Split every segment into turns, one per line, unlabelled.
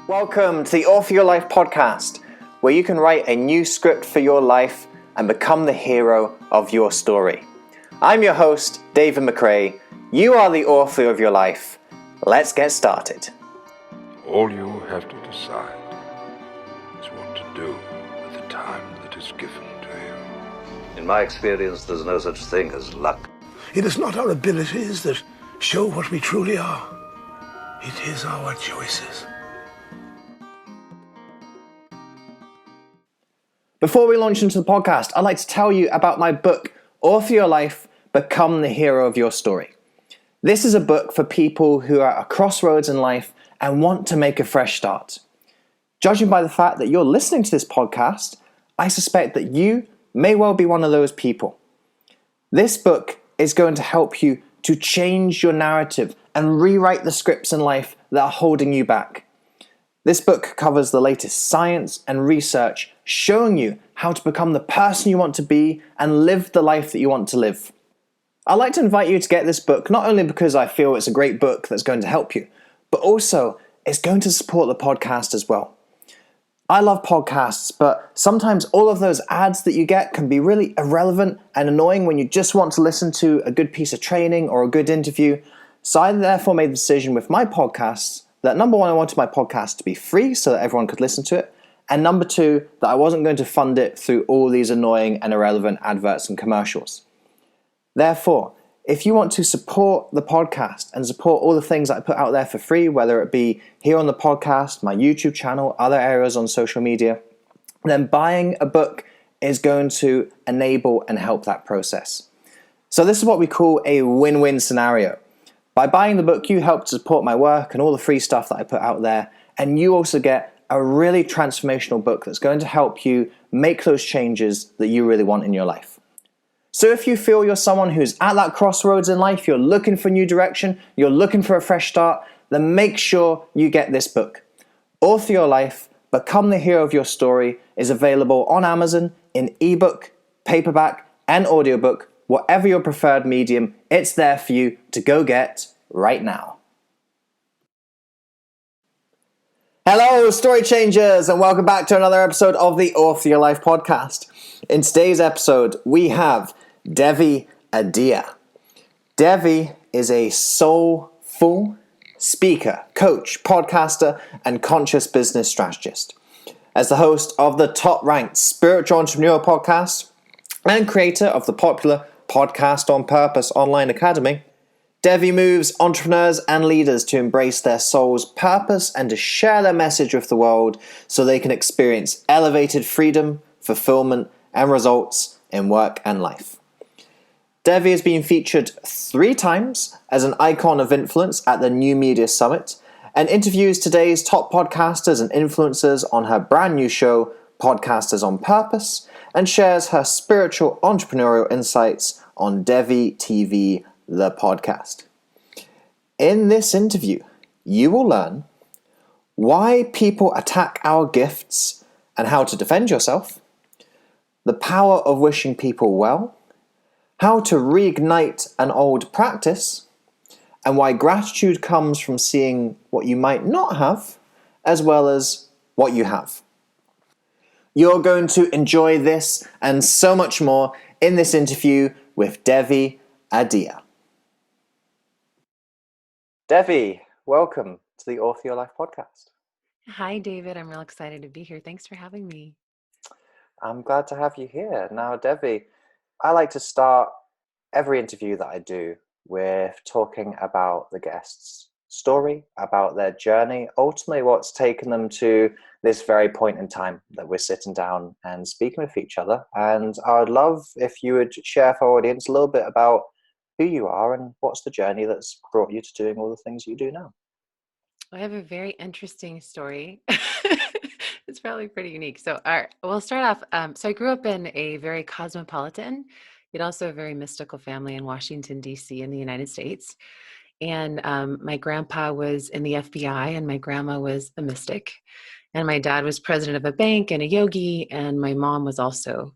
Welcome to the Author Your Life podcast, where you can write a new script for your life and become the hero of your story. I'm your host, David McRae. You are the author of your life. Let's get started.
All you have to decide is what to do with the time that is given to you.
In my experience, there's no such thing as luck.
It is not our abilities that show what we truly are. It is our choices.
Before we launch into the podcast, I'd like to tell you about my book, Author Your Life, Become the Hero of Your Story. This is a book for people who are at a crossroads in life and want to make a fresh start. Judging by the fact that you're listening to this podcast, I suspect that you may well be one of those people. This book is going to help you to change your narrative and rewrite the scripts in life that are holding you back. This book covers the latest science and research showing you how to become the person you want to be and live the life that you want to live. I'd like to invite you to get this book, not only because I feel it's a great book that's going to help you, but also it's going to support the podcast as well. I love podcasts, but sometimes all of those ads that you get can be really irrelevant and annoying when you just want to listen to a good piece of training or a good interview. So I therefore made the decision with my podcasts that number one, I wanted my podcast to be free so that everyone could listen to it. And number two, that I wasn't going to fund it through all these annoying and irrelevant adverts and commercials. Therefore, if you want to support the podcast and support all the things that I put out there for free, whether it be here on the podcast, my YouTube channel, other areas on social media, then buying a book is going to enable and help that process. So this is what we call a win-win scenario. By buying the book, you help to support my work and all the free stuff that I put out there, and you also get a really transformational book that's going to help you make those changes that you really want in your life. So if you feel you're someone who's at that crossroads in life, you're looking for a new direction, you're looking for a fresh start, then make sure you get this book. Author Your Life, Become the Hero of Your Story is available on Amazon in ebook, paperback, and audiobook. Whatever your preferred medium, it's there for you to go get right now. Hello, story changers, and welcome back to another episode of the Author Your Life podcast. In today's episode, we have Devi Adea. Devi is a soulful speaker, coach, podcaster, and conscious business strategist. As the host of the top-ranked Spiritual Entrepreneurial podcast and creator of the popular Podcast on Purpose online academy, Devi moves entrepreneurs and leaders to embrace their soul's purpose and to share their message with the world so they can experience elevated freedom, fulfillment, and results in work and life. Devi has been featured 3 times as an icon of influence at the New Media Summit and interviews today's top podcasters and influencers on her brand new show, Podcasters on Purpose, and shares her spiritual entrepreneurial insights on Devi TV, the podcast. In this interview, you will learn why people attack our gifts and how to defend yourself, the power of wishing people well, how to reignite an old practice, and why gratitude comes from seeing what you might not have as well as what you have. You're going to enjoy this and so much more in this interview with Devi Adea. Devi, welcome to the Author Your Life podcast.
Hi, David. I'm real excited to be here. Thanks for having me.
I'm glad to have you here. Now, Devi, I like to start every interview that I do with talking about the guest's story, about their journey, ultimately what's taken them to this very point in time that we're sitting down and speaking with each other. And I would love if you would share for our audience a little bit about who you are and what's the journey that's brought you to doing all the things you do now.
I have a very interesting story. It's probably pretty unique. So we'll start off. So I grew up in a very cosmopolitan, yet also a very mystical family in Washington, D.C. in the United States. And my grandpa was in the FBI and my grandma was a mystic. And my dad was president of a bank and a yogi. And my mom was also,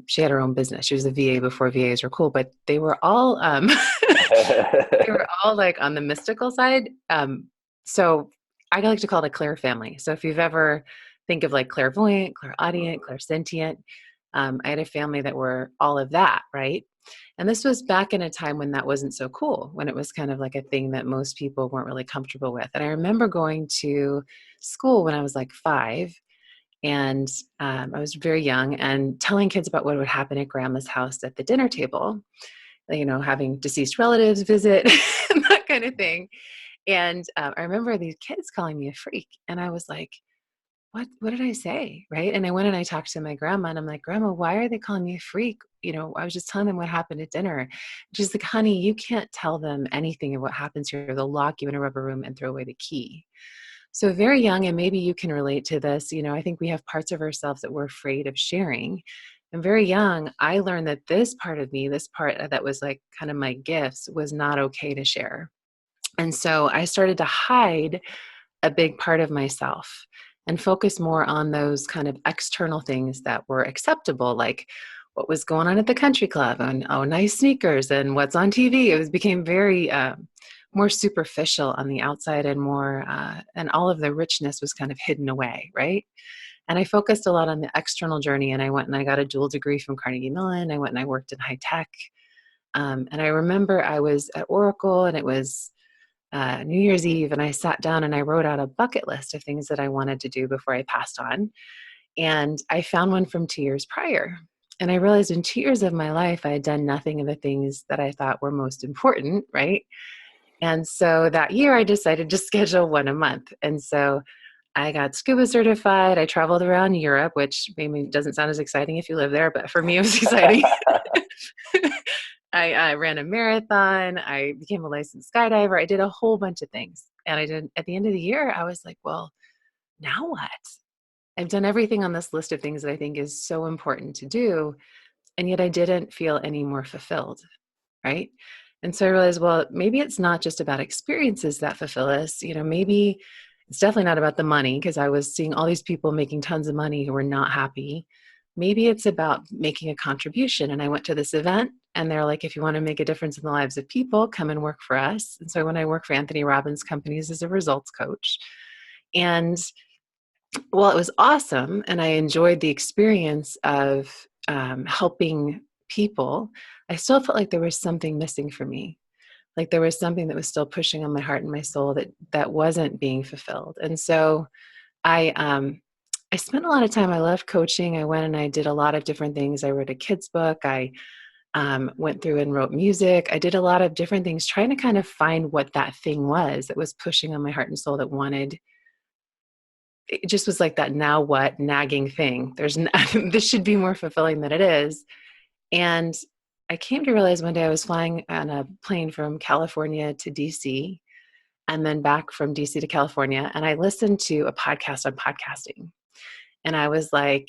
she had her own business. She was a VA before VAs were cool, but they were all, they were all like on the mystical side. So I like to call it a clair family. So if you've ever think of like clairvoyant, clairaudient, clairsentient, I had a family that were all of that, right? And this was back in a time when that wasn't so cool, when it was kind of like a thing that most people weren't really comfortable with. And I remember going to school when I was like 5, and I was very young, and telling kids about what would happen at grandma's house at the dinner table, having deceased relatives visit, and that kind of thing. And I remember these kids calling me a freak, and I was like, what did I say? Right. And I went and I talked to my grandma, and I'm like, Grandma, why are they calling me a freak? I was just telling them what happened at dinner. She's like, honey, you can't tell them anything of what happens here. They'll lock you in a rubber room and throw away the key. So very young, and maybe you can relate to this, I think we have parts of ourselves that we're afraid of sharing. And very young, I learned that this part of me, this part that was like kind of my gifts, was not okay to share. And so I started to hide a big part of myself and focus more on those kind of external things that were acceptable, like what was going on at the country club, and nice sneakers, and what's on TV. Became very more superficial on the outside, and more, and all of the richness was kind of hidden away, right? And I focused a lot on the external journey, and I went and I got a dual degree from Carnegie Mellon. I went and I worked in high tech. And I remember I was at Oracle, and it was New Year's Eve, and I sat down and I wrote out a bucket list of things that I wanted to do before I passed on. And I found one from 2 years prior. And I realized in 2 years of my life, I had done nothing of the things that I thought were most important, right? And so that year I decided to schedule one a month. And so I got scuba certified. I traveled around Europe, which maybe doesn't sound as exciting if you live there, but for me, it was exciting. I ran a marathon. I became a licensed skydiver. I did a whole bunch of things. And at the end of the year, I was like, well, now what? I've done everything on this list of things that I think is so important to do. And yet I didn't feel any more fulfilled. Right. And so I realized, well, maybe it's not just about experiences that fulfill us. Maybe it's definitely not about the money, because I was seeing all these people making tons of money who were not happy. Maybe it's about making a contribution. And I went to this event, and they're like, if you want to make a difference in the lives of people, come and work for us. And so when I worked for Anthony Robbins companies as a results coach, and well, it was awesome. And I enjoyed the experience of helping people. I still felt like there was something missing for me. Like there was something that was still pushing on my heart and my soul that wasn't being fulfilled. And so I spent a lot of time. I loved coaching. I went and I did a lot of different things. I wrote a kid's book. I went through and wrote music. I did a lot of different things, trying to kind of find what that thing was that was pushing on my heart and soul, that wanted, it just was like that now what nagging thing. This should be more fulfilling than it is. And I came to realize one day I was flying on a plane from California to DC, and then back from DC to California. And I listened to a podcast on podcasting. And I was like,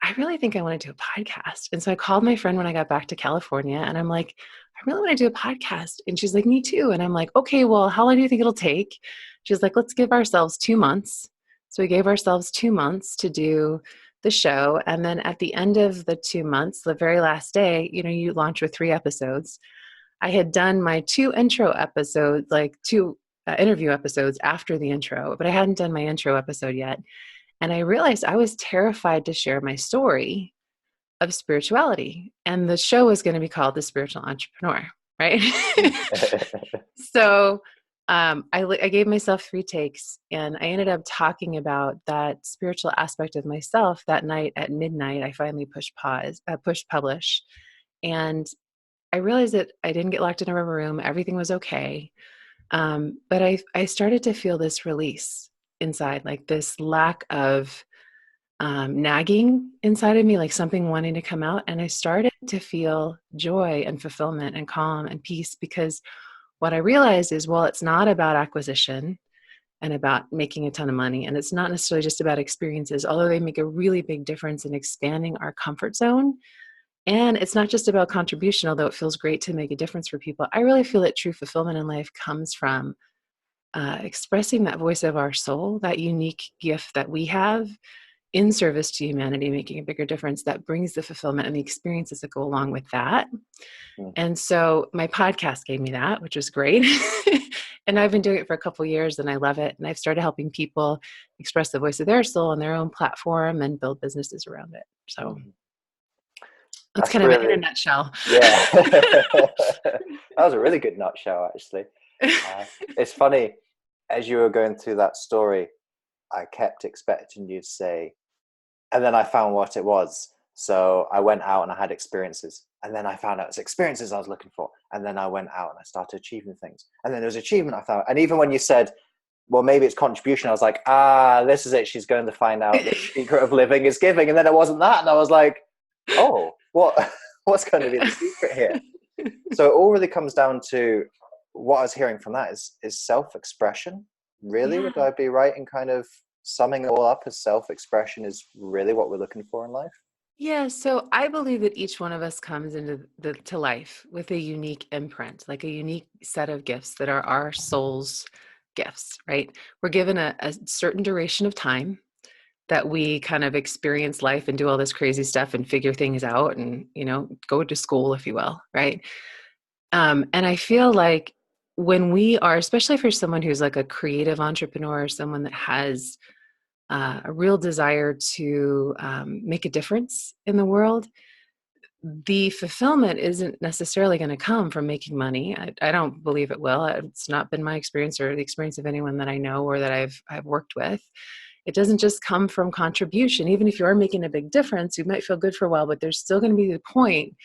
I really think I want to do a podcast. And so I called my friend when I got back to California, and I'm like, I really want to do a podcast. And she's like, me too. And I'm like, okay, well, how long do you think it'll take? She's like, let's give ourselves 2 months. So we gave ourselves 2 months to do the show. And then at the end of the 2 months, the very last day, you launch with 3 episodes. I had done my 2 intro episodes, like 2 interview episodes after the intro, but I hadn't done my intro episode yet. And I realized I was terrified to share my story of spirituality. And the show was going to be called The Spiritual Entrepreneur, right? So I gave myself 3 takes, and I ended up talking about that spiritual aspect of myself. That night at midnight, I finally pushed publish. And I realized that I didn't get locked in a rubber room. Everything was okay. But I started to feel this release inside, like this lack of nagging inside of me, like something wanting to come out. And I started to feel joy and fulfillment and calm and peace, because what I realized is, well, it's not about acquisition and about making a ton of money. And it's not necessarily just about experiences, although they make a really big difference in expanding our comfort zone. And it's not just about contribution, although it feels great to make a difference for people. I really feel that true fulfillment in life comes from expressing that voice of our soul, that unique gift that we have in service to humanity, making a bigger difference, that brings the fulfillment and the experiences that go along with that. And so my podcast gave me that, which was great. And I've been doing it for a couple of years and I love it. And I've started helping people express the voice of their soul on their own platform and build businesses around it. So that's
That's
kind of it in a
really,
nutshell.
yeah. That was a really good nutshell, actually. It's funny, as you were going through that story, I kept expecting you to say, and then I found what it was. So I went out and I had experiences. And then I found out it's experiences I was looking for. And then I went out and I started achieving things. And then there was achievement I found. And even when you said, well, maybe it's contribution, I was like, this is it. She's going to find out the secret of living is giving. And then it wasn't that. And I was like, oh, what's going to be the secret here? So it all really comes down to what I was hearing from that is self-expression. Really?
Yeah.
Would I be right in kind of summing it all up as self-expression is really what we're looking for in life?
Yeah, so I believe that each one of us comes into to life with a unique imprint, like a unique set of gifts that are our soul's gifts, right? We're given a certain duration of time that we kind of experience life and do all this crazy stuff and figure things out and, go to school, if you will, right? And I feel like when we are, especially for someone who's like a creative entrepreneur, someone that has a real desire to make a difference in the world, the fulfillment isn't necessarily going to come from making money. I don't believe it will. It's not been my experience or the experience of anyone that I know or that I've worked with. It doesn't just come from contribution. Even if you are making a big difference, you might feel good for a while, but there's still going to be the point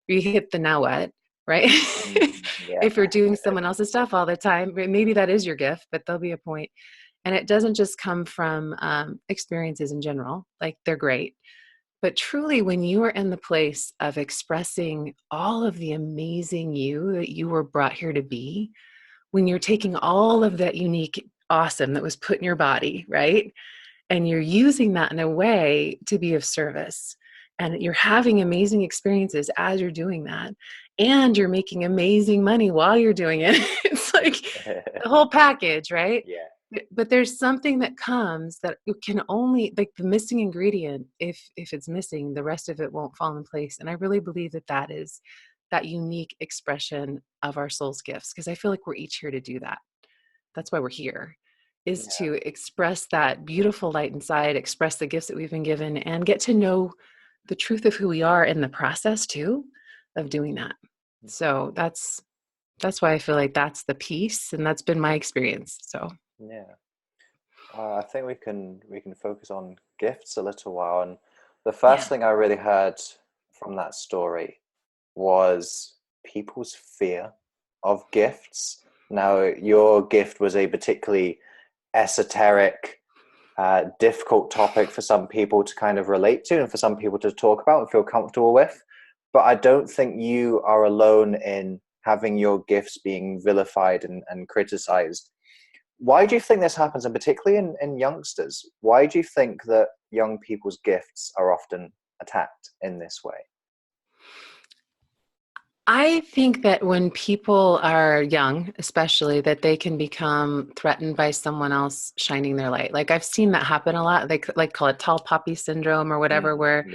where you hit the now what, right?
Yeah.
If you're doing someone else's stuff all the time, maybe that is your gift, but there'll be a point. And it doesn't just come from experiences in general, like they're great. But truly, when you are in the place of expressing all of the amazing you that you were brought here to be, when you're taking all of that unique awesome that was put in your body, right? And you're using that in a way to be of service. And you're having amazing experiences as you're doing that. And you're making amazing money while you're doing it. It's like the whole package, right?
Yeah.
But there's something that comes that it can only, like the missing ingredient, if it's missing, the rest of it won't fall in place. And I really believe that is that unique expression of our soul's gifts, because I feel like we're each here to do that. That's why we're here, is to express that beautiful light inside, express the gifts that we've been given, and get to know the truth of who we are in the process too of doing that. So that's why I feel like that's the piece, and that's been my experience. So
Yeah. I think we can focus on gifts a little while. And the first thing I really heard from that story was people's fear of gifts. Now, your gift was a particularly esoteric, difficult topic for some people to kind of relate to and for some people to talk about and feel comfortable with. But I don't think you are alone in having your gifts being vilified and criticized. Why do you think this happens, and particularly in youngsters? Why do you think that young people's gifts are often attacked in this way?
I think that when people are young, especially, that they can become threatened by someone else shining their light. Like I've seen that happen a lot. They like call it tall poppy syndrome or whatever, where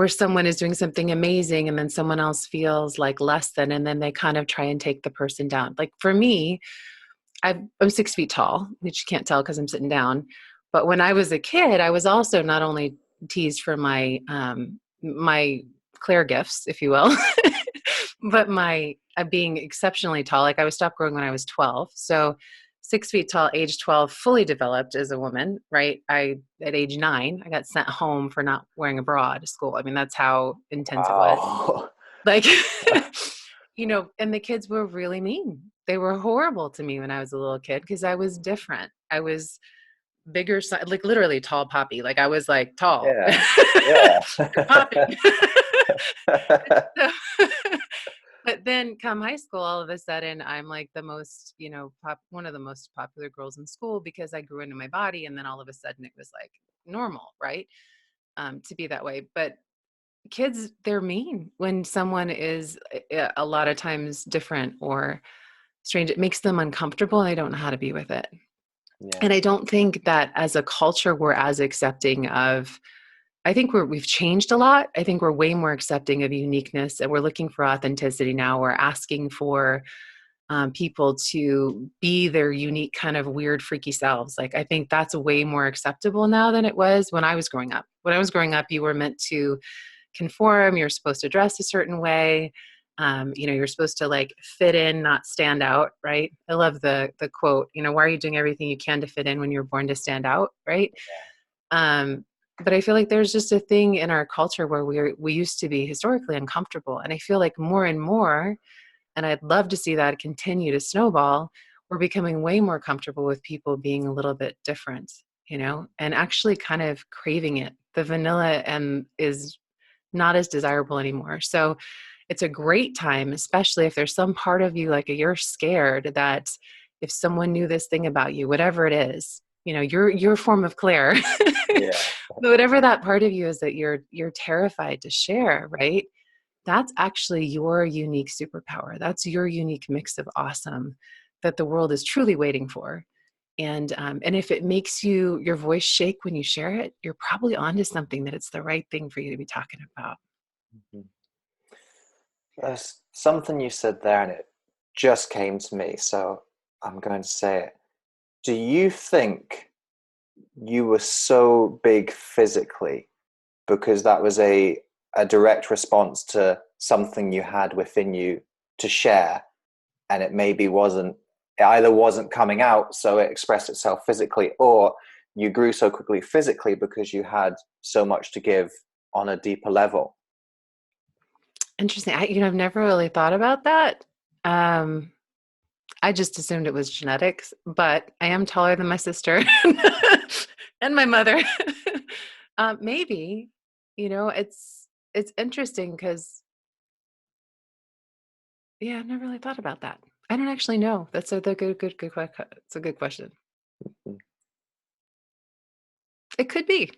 someone is doing something amazing and then someone else feels like less than, and then they kind of try and take the person down. Like for me, I'm 6 feet tall, which you can't tell because I'm sitting down. But when I was a kid, I was also not only teased for my my Claire gifts, if you will, but my being exceptionally tall. Like I was stopped growing when I was 12. So 6 feet tall, age 12, fully developed as a woman, right? At age 9, I got sent home for not wearing a bra to school. I mean, that's how intense it was.
Wow.
Like, and the kids were really mean. They were horrible to me when I was a little kid because I was different. I was bigger, like literally tall poppy. Like I was like tall.
Yeah. Yeah.
Poppy. But then come high school, all of a sudden I'm like the most, one of the most popular girls in school because I grew into my body. And then all of a sudden it was like normal, right? To be that way. But kids, they're mean when someone is a lot of times different or strange. It makes them uncomfortable and they don't know how to be with it.
Yeah.
And I don't think that as a culture, we're as accepting of, I think we've changed a lot. I think we're way more accepting of uniqueness and we're looking for authenticity now. We're asking for people to be their unique kind of weird, freaky selves. Like, I think that's way more acceptable now than it was when I was growing up. When I was growing up, you were meant to conform. You're supposed to dress a certain way. You're supposed to like fit in, not stand out, right? I love the quote, why are you doing everything you can to fit in when you're born to stand out, right? But I feel like there's just a thing in our culture where we used to be historically uncomfortable. And I feel like more and more, and I'd love to see that continue to snowball, we're becoming way more comfortable with people being a little bit different, and actually kind of craving it. The vanilla is not as desirable anymore. So it's a great time, especially if there's some part of you, like you're scared that if someone knew this thing about you, whatever it is, your form of Claire,
Yeah.
whatever that part of you is that you're terrified to share, right? That's actually your unique superpower. That's your unique mix of awesome that the world is truly waiting for. And if it makes your voice shake when you share it, you're probably onto something, that it's the right thing for you to be talking about.
There's something you said there, and it just came to me, so I'm going to say it. Do you think you were so big physically because that was a direct response to something you had within you to share, and it either wasn't coming out, so it expressed itself physically, or you grew so quickly physically because you had so much to give on a deeper level?
Interesting. I've never really thought about that. I just assumed it was genetics, but I am taller than my sister and my mother. Maybe, it's interesting because, yeah, I've never really thought about that. I don't actually know. That's a good question. It's a good question. It could be.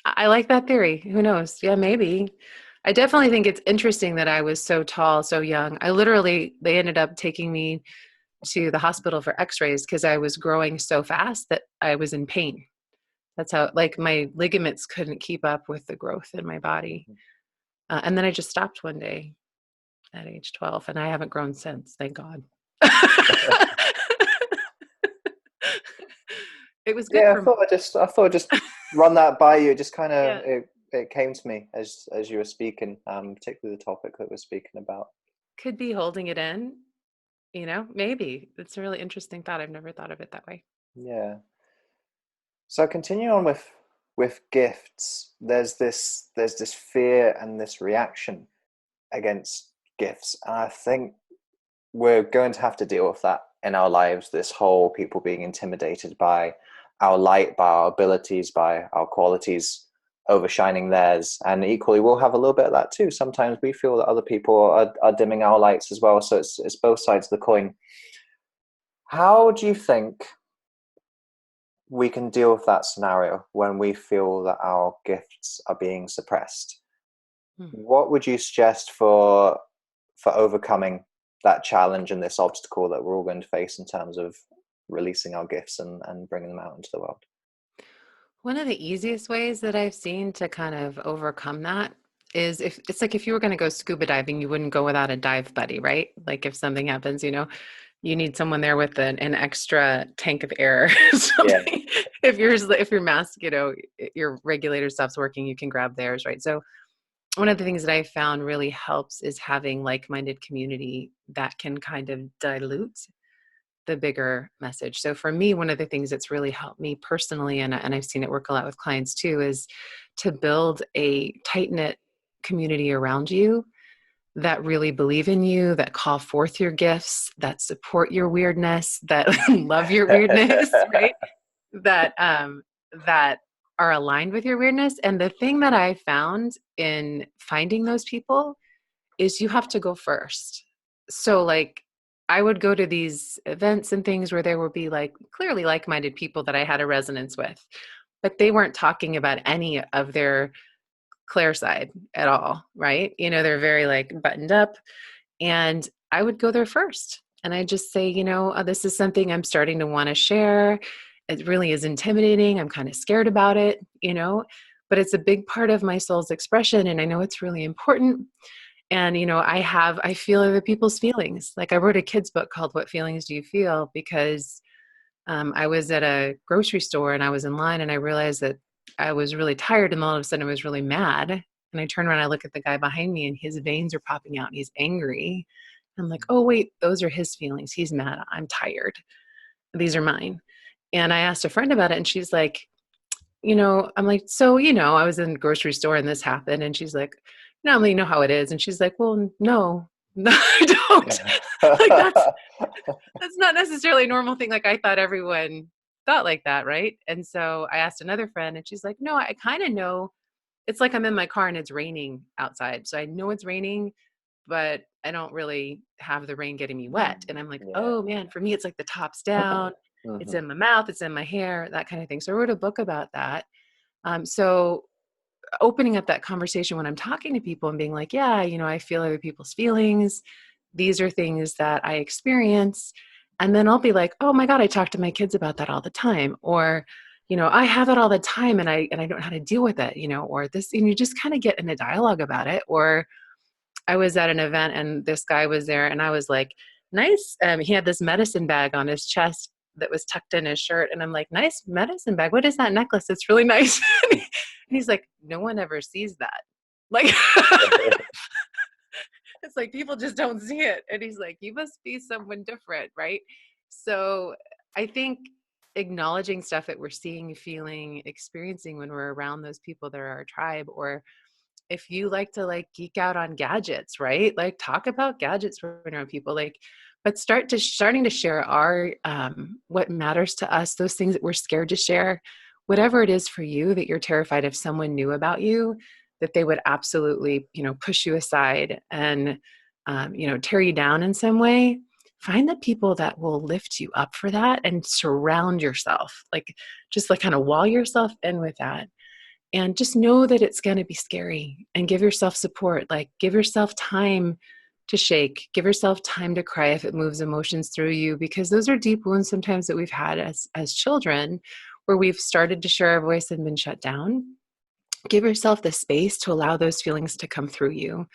I like that theory. Who knows? Yeah, maybe. I definitely think it's interesting that I was so tall, so young. They ended up taking me to the hospital for x-rays because I was growing so fast that I was in pain. That's how, like, my ligaments couldn't keep up with the growth in my body. And then I just stopped one day at age 12, and I haven't grown since, thank God. It was good
Yeah,
for
I thought I'd just run that by you. It just kind of
Yeah.
it came to me as you were speaking, particularly the topic that we're speaking about.
Could be holding it in, maybe. It's a really interesting thought. I've never thought of it that way.
Yeah. So continue on with gifts. There's this fear and this reaction against gifts, and I think we're going to have to deal with that in our lives. This whole people being intimidated by our light, by our abilities, by our qualities overshining theirs, and equally we'll have a little bit of that too. Sometimes we feel that other people are dimming our lights as well. So it's both sides of the coin. How do you think we can deal with that scenario when we feel that our gifts are being suppressed? What would you suggest for overcoming that challenge and this obstacle that we're all going to face in terms of releasing our gifts and bringing them out into the world?
One of the easiest ways that I've seen to kind of overcome that is, if you were going to go scuba diving, you wouldn't go without a dive buddy, right? Like if something happens, you need someone there with an extra tank of air or something.
Yeah.
If your mask, your regulator stops working, you can grab theirs, right? So one of the things that I found really helps is having like-minded community that can kind of dilute the bigger message. So for me, one of the things that's really helped me personally, and I've seen it work a lot with clients too, is to build a tight-knit community around you that really believe in you, that call forth your gifts, that support your weirdness, that love your weirdness, right? That are aligned with your weirdness. And the thing that I found in finding those people is you have to go first. So like I would go to these events and things where there would be like clearly like-minded people that I had a resonance with, but they weren't talking about any of their Claire side at all, right? They're very like buttoned up, and I would go there first. And I just say, this is something I'm starting to want to share. It really is intimidating. I'm kind of scared about it, but it's a big part of my soul's expression. And I know it's really important. And, I feel other people's feelings. Like I wrote a kid's book called What Feelings Do You Feel? Because I was at a grocery store and I was in line and I realized that I was really tired and all of a sudden I was really mad. And I turn around, I look at the guy behind me and his veins are popping out and he's angry. I'm like, oh, wait, those are his feelings. He's mad. I'm tired. These are mine. And I asked a friend about it and she's like, I'm like, so, I was in the grocery store and this happened. And she's like, no, you know how it is. And she's like, well, no, no, I don't. Like that's not necessarily a normal thing. Like I thought everyone thought like that. Right. And so I asked another friend and she's like, no, I kind of know. It's like I'm in my car and it's raining outside. So I know it's raining, but I don't really have the rain getting me wet. And I'm like,
Yeah.
oh man, for me, it's like the top's down. It's
Mhm.
in my mouth, it's in my hair, that kind of thing. So I wrote a book about that. So opening up that conversation when I'm talking to people and being like, yeah, I feel other people's feelings. These are things that I experience. And then I'll be like, oh my God, I talk to my kids about that all the time. Or, I have it all the time and I don't know how to deal with it, or this, and you just kind of get in a dialogue about it. Or I was at an event and this guy was there and I was like, nice. He had this medicine bag on his chest that was tucked in his shirt. And I'm like, nice medicine bag. What is that necklace? It's really nice. And he's like, no one ever sees that. Like, it's like people just don't see it. And he's like, you must be someone different. Right. So I think acknowledging stuff that we're seeing, feeling, experiencing when we're around those people that are our tribe, or if you like to like geek out on gadgets, right? Like talk about gadgets when you're around people, like, but starting to share our what matters to us, those things that we're scared to share, whatever it is for you that you're terrified if someone knew about you, that they would absolutely, push you aside and tear you down in some way. Find the people that will lift you up for that and surround yourself, like just like kind of wall yourself in with that. And just know that it's going to be scary and give yourself support. Like give yourself time to shake, give yourself time to cry if it moves emotions through you, because those are deep wounds sometimes that we've had as children where we've started to share our voice and been shut down. Give yourself the space to allow those feelings to come through you,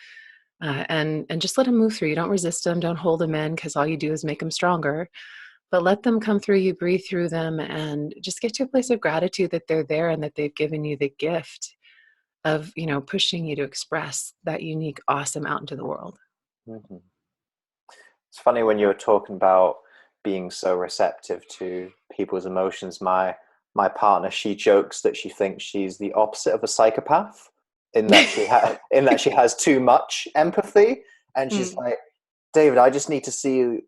and just let them move through you. Don't resist them. Don't hold them in because all you do is make them stronger. But let them come through you, breathe through them, and just get to a place of gratitude that they're there and that they've given you the gift of, pushing you to express that unique, awesome out into the world.
Mhm. It's funny when you were talking about being so receptive to people's emotions. My partner, she jokes that she thinks she's the opposite of a psychopath in that she has too much empathy, and she's
Mm.
like, David, I just need to see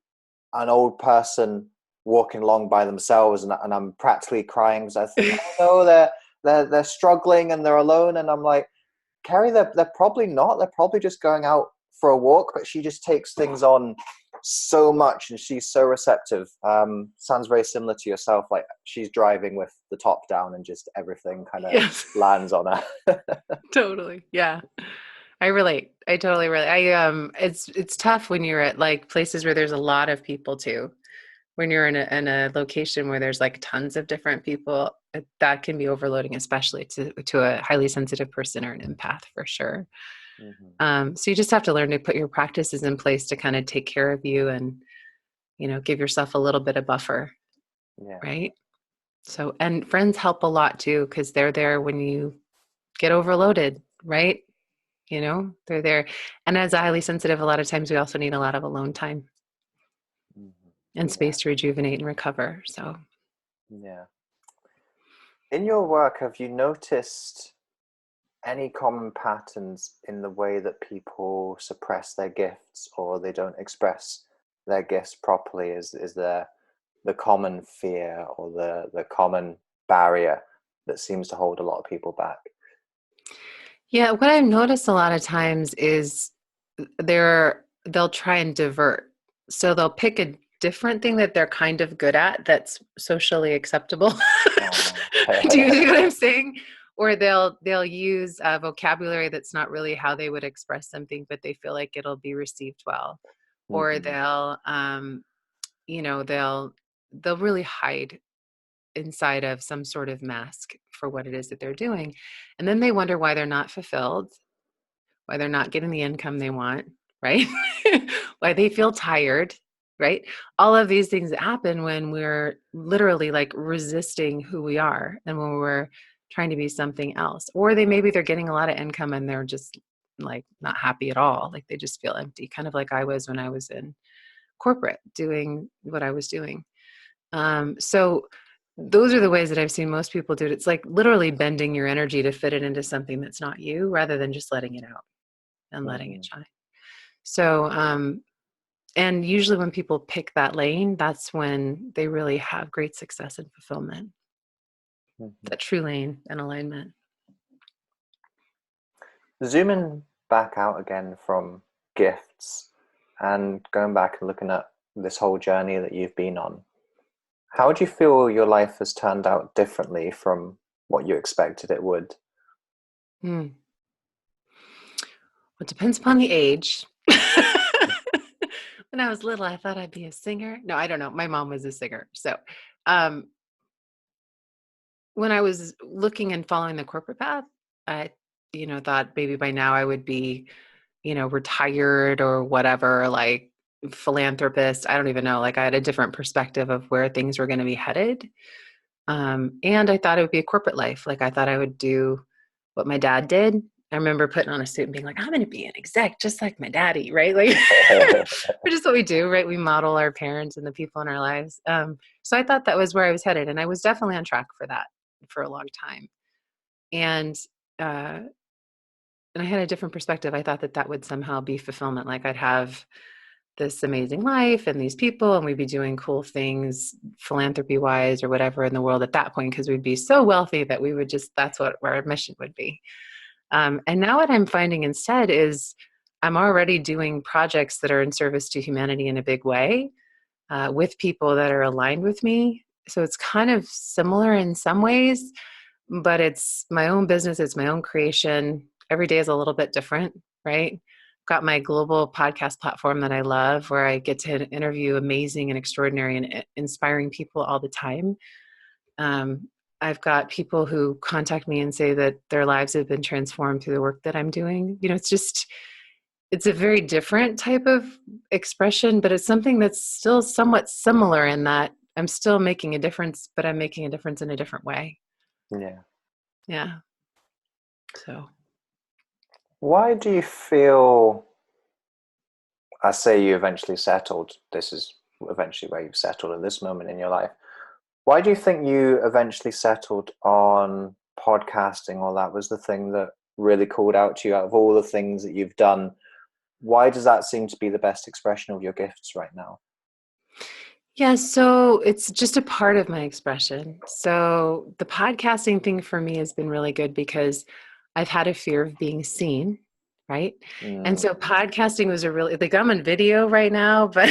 an old person walking along by themselves, and I'm practically crying because I think, oh no, they're struggling and they're alone, and I'm like, Carrie, they're probably not. They're probably just going out for a walk, but she just takes things on so much and she's so receptive. Sounds very similar to yourself. Like she's driving with the top down and just everything kind of
Yes,
lands on her.
totally. Yeah. I relate. I totally relate. It's tough when you're at like places where there's a lot of people too. When you're in a location where there's like tons of different people, that can be overloading, especially to a highly sensitive person or an empath for sure.
Mhm.
So you just have to learn to put your practices in place to kind of take care of you and, give yourself a little bit of buffer,
Yeah.
right? So, and friends help a lot too, because they're there when you get overloaded, right? They're there. And as a highly sensitive, a lot of times we also need a lot of alone time
Mhm.
and
Yeah.
space to rejuvenate and recover. So,
Yeah. In your work, have you noticed any common patterns in the way that people suppress their gifts or they don't express their gifts properly? Is there the common fear or the common barrier that seems to hold a lot of people back?
yeah, what I've noticed a lot of times is they'll try and divert. So they'll pick a different thing that they're kind of good at that's socially acceptable. Do you see what I'm saying? Or they'll use a vocabulary that's not really how they would express something, but they feel like it'll be received well. Or
Mhm.
they'll really hide inside of some sort of mask for what it is that they're doing. And then they wonder why they're not fulfilled, why they're not getting the income they want, right? Why they feel tired, right? All of these things that happen when we're literally like resisting who we are and when we're trying to be something else. Or maybe they're getting a lot of income and they're just like not happy at all. Like they just feel empty, kind of like I was when I was in corporate doing what I was doing. So those are the ways that I've seen most people do it. It's like literally bending your energy to fit it into something that's not you rather than just letting it out and letting it shine. So, and usually when people pick that lane, that's when they really have great success and fulfillment. That true lane and alignment.
Zooming back out again from gifts and going back and looking at this whole journey that you've been on, how do you feel your life has turned out differently from what you expected it would?
Well, it depends upon the age. When I was little, I thought I'd be a singer. No, I don't know. My mom was a singer. So when I was looking and following the corporate path, I, thought maybe by now I would be, retired or whatever, like philanthropist. I don't even know. Like I had a different perspective of where things were going to be headed. And I thought it would be a corporate life. Like I thought I would do what my dad did. I remember putting on a suit and being like, I'm going to be an exec just like my daddy, right? Like, which is what we do, right? We model our parents and the people in our lives. So I thought that was where I was headed. And I was definitely on track for that for a long time. And I had a different perspective. I thought that would somehow be fulfillment. Like I'd have this amazing life and these people, and we'd be doing cool things philanthropy wise or whatever in the world at that point, because we'd be so wealthy that we would that's what our mission would be. And now what I'm finding instead is I'm already doing projects that are in service to humanity in a big way with people that are aligned with me. So it's kind of similar in some ways, but it's my own business. It's my own creation. Every day is a little bit different, right? Got my global podcast platform that I love, where I get to interview amazing and extraordinary and inspiring people all the time. I've got people who contact me and say that their lives have been transformed through the work that I'm doing. It's a very different type of expression, but it's something that's still somewhat similar in that I'm still making a difference, but I'm making a difference in a different way.
Yeah.
Yeah. So.
Why do you feel, I say you eventually settled, this is eventually where you've settled at this moment in your life. Why do you think you eventually settled on podcasting, or that was the thing that really called out to you out of all the things that you've done? Why does that seem to be the best expression of your gifts right now?
Yeah, so it's just a part of my expression. So the podcasting thing for me has been really good because I've had a fear of being seen, right? And so podcasting was like I'm on video right now, but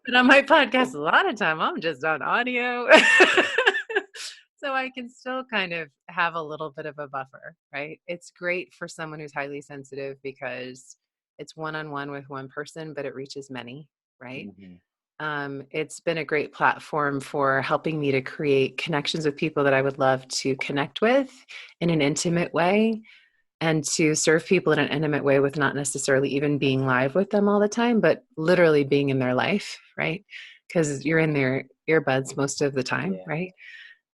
but on my podcast, a lot of time I'm just on audio. So I can still kind of have a little bit of a buffer, right? It's great for someone who's highly sensitive because it's one-on-one with one person, but it reaches many, right? It's been a great platform for helping me to create connections with people that I would love to connect with in an intimate way, and to serve people in an intimate way with not necessarily even being live with them all the time, but literally being in their life, right? Because you're in their earbuds most of the time, right?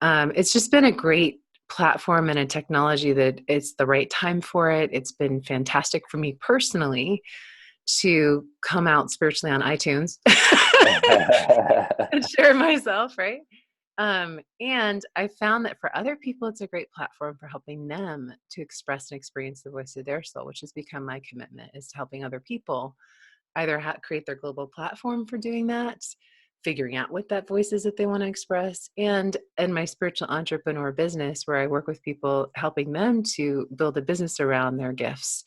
It's just been a great platform and a technology that it's the right time for it. It's been fantastic for me personally to come out spiritually on iTunes and share myself, right? And I found that for other people, it's a great platform for helping them to express and experience the voice of their soul, which has become my commitment, is to helping other people either create their global platform for doing that, figuring out what that voice is that they want to express, and my spiritual entrepreneur business, where I work with people, helping them to build a business around their gifts.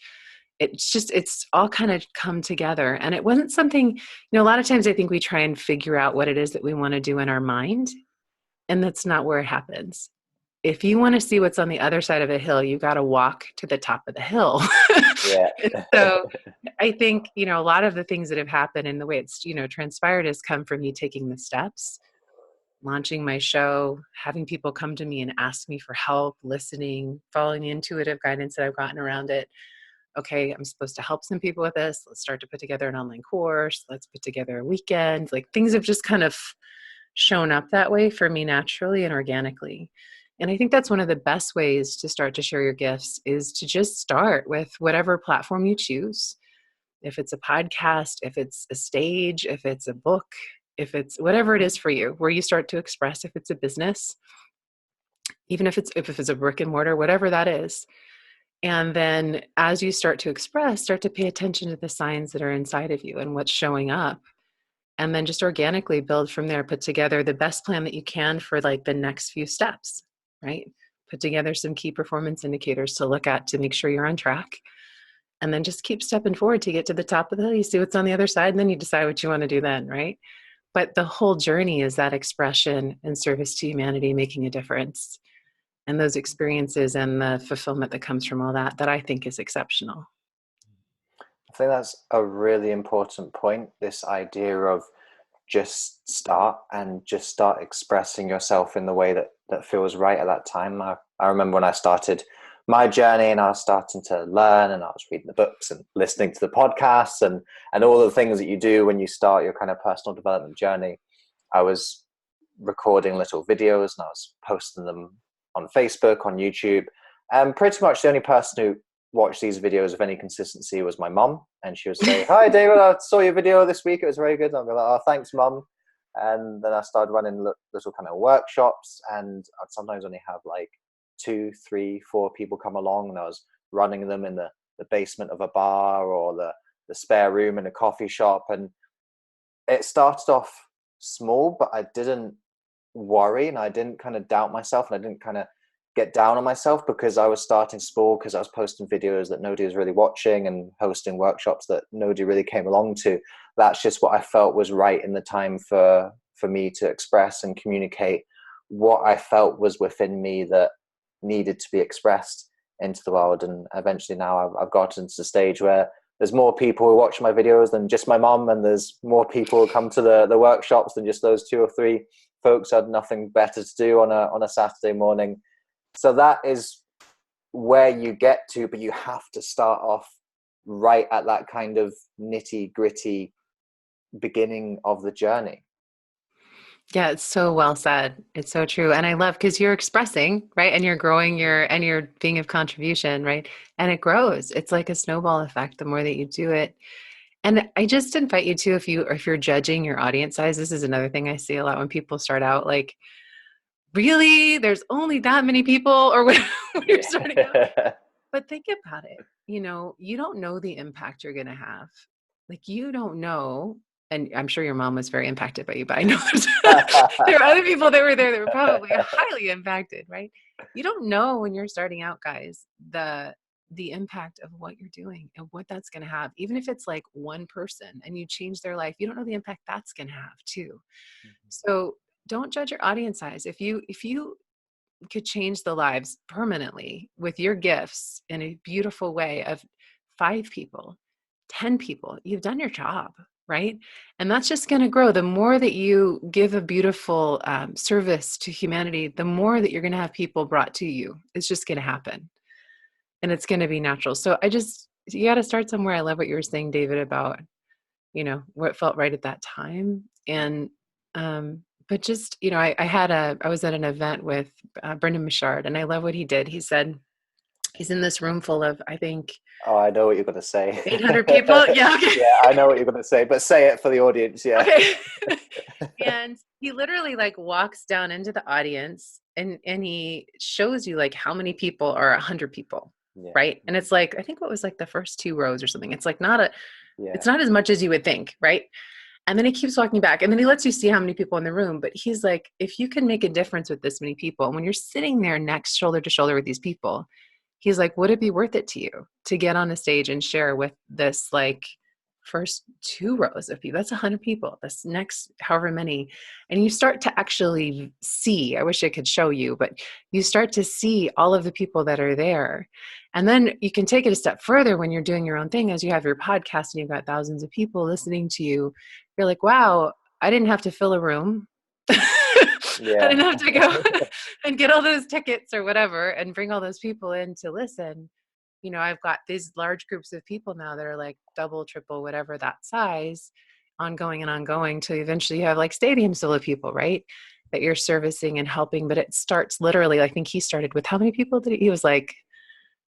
It's all kind of come together. And it wasn't something, a lot of times I think we try and figure out what it is that we want to do in our mind, and that's not where it happens. If you want to see what's on the other side of a hill, you got to walk to the top of the hill.
Yeah.
So I think, a lot of the things that have happened and the way it's, transpired has come from me taking the steps. launching my show, having people come to me and ask me for help, listening, following the intuitive guidance that I've gotten around it. Okay, I'm supposed to help some people with this. Let's start to put together an online course. Let's put together a weekend. Like, things have just kind of shown up that way for me naturally and organically. And I think that's one of the best ways to start to share your gifts, is to just start with whatever platform you choose. If it's a podcast, if it's a stage, if it's a book, if it's whatever it is for you, where you start to express, if it's a business, even if it's a brick and mortar, whatever that is. And then as you start to express, start to pay attention to the signs that are inside of you and what's showing up. And then just organically build from there, put together the best plan that you can for like the next few steps, right? Put together some key performance indicators to look at to make sure you're on track. And then just keep stepping forward to get to the top of the hill. You see what's on the other side, and then you decide what you want to do then, right? But the whole journey is that expression and service to humanity, making a difference. And those experiences and the fulfillment that comes from all that, that I think is exceptional.
I think that's a really important point, this idea of just start expressing yourself in the way that feels right at that time. I remember when I started my journey and I was starting to learn, and I was reading the books and listening to the podcasts and all the things that you do when you start your kind of personal development journey. I was recording little videos and I was posting them on Facebook, on YouTube. And pretty much the only person who watched these videos of any consistency was my mum. And she would say, "Hi, David, I saw your video this week. It was very good." I'd be like, "Oh, thanks, Mum." And then I started running little kind of workshops, and I'd sometimes only have like 2, 3, 4 people come along, and I was running them in the basement of a bar or the spare room in a coffee shop. And it started off small, but I didn't worry and I didn't kind of doubt myself, and I didn't kind of get down on myself because I was starting small, because I was posting videos that nobody was really watching and hosting workshops that nobody really came along to. That's just what I felt was right in the time for me to express and communicate what I felt was within me that needed to be expressed into the world. And eventually now I've gotten to the stage where there's more people who watch my videos than just my mom, and there's more people who come to the workshops than just those 2 or 3 folks who had nothing better to do on a Saturday morning. So that is where you get to, but you have to start off right at that kind of nitty gritty beginning of the journey.
Yeah, it's so well said. It's so true. And I love, because you're expressing, right? And you're growing and you're being of contribution, right? And it grows. It's like a snowball effect the more that you do it. And I just invite you to, if you're judging your audience size, this is another thing I see a lot when people start out, like, really, there's only that many people, or when you're starting out. But think about it. You don't know the impact you're going to have. Like, you don't know. And I'm sure your mom was very impacted by you, but I know there are other people that were there that were probably highly impacted, right? You don't know when you're starting out, guys, the impact of what you're doing and what that's going to have. Even if it's like one person and you change their life, you don't know the impact that's going to have too. So don't judge your audience size. If you could change the lives permanently with your gifts in a beautiful way of 5 people, 10 people, you've done your job, right? And that's just going to grow. The more that you give a beautiful service to humanity, the more that you're going to have people brought to you. It's just going to happen. And it's going to be natural. So you got to start somewhere. I love what you were saying, David, about, what felt right at that time. And, but just, I was at an event with Brendan Michard, and I love what he did. He said, he's in this room full of, I think,
Oh, I know what you're going to say.
800 people. Yeah. Okay.
Yeah, I know what you're going to say, but say it for the audience. Yeah.
Okay. And he literally like walks down into the audience and he shows you like how many people are 100 people. Yeah. Right. And it's like, I think what was like the first 2 rows or something. It's like it's not as much as you would think. Right. And then he keeps walking back, and then he lets you see how many people in the room. But he's like, if you can make a difference with this many people, and when you're sitting there next shoulder to shoulder with these people, he's like, would it be worth it to you to get on a stage and share with this like first 2 rows of people? That's 100 people. This next however many. And you start to actually see, I wish I could show you, but you start to see all of the people that are there. And then you can take it a step further when you're doing your own thing, as you have your podcast and you've got thousands of people listening to you. You're like, wow, I didn't have to fill a room. I
Yeah.
didn't have to go and get all those tickets or whatever and bring all those people in to listen. I've got these large groups of people now that are like double, triple, whatever that size, ongoing and ongoing, till eventually you have like stadiums full of people, right? That you're servicing and helping. But it starts literally, I think he started with how many people did he was like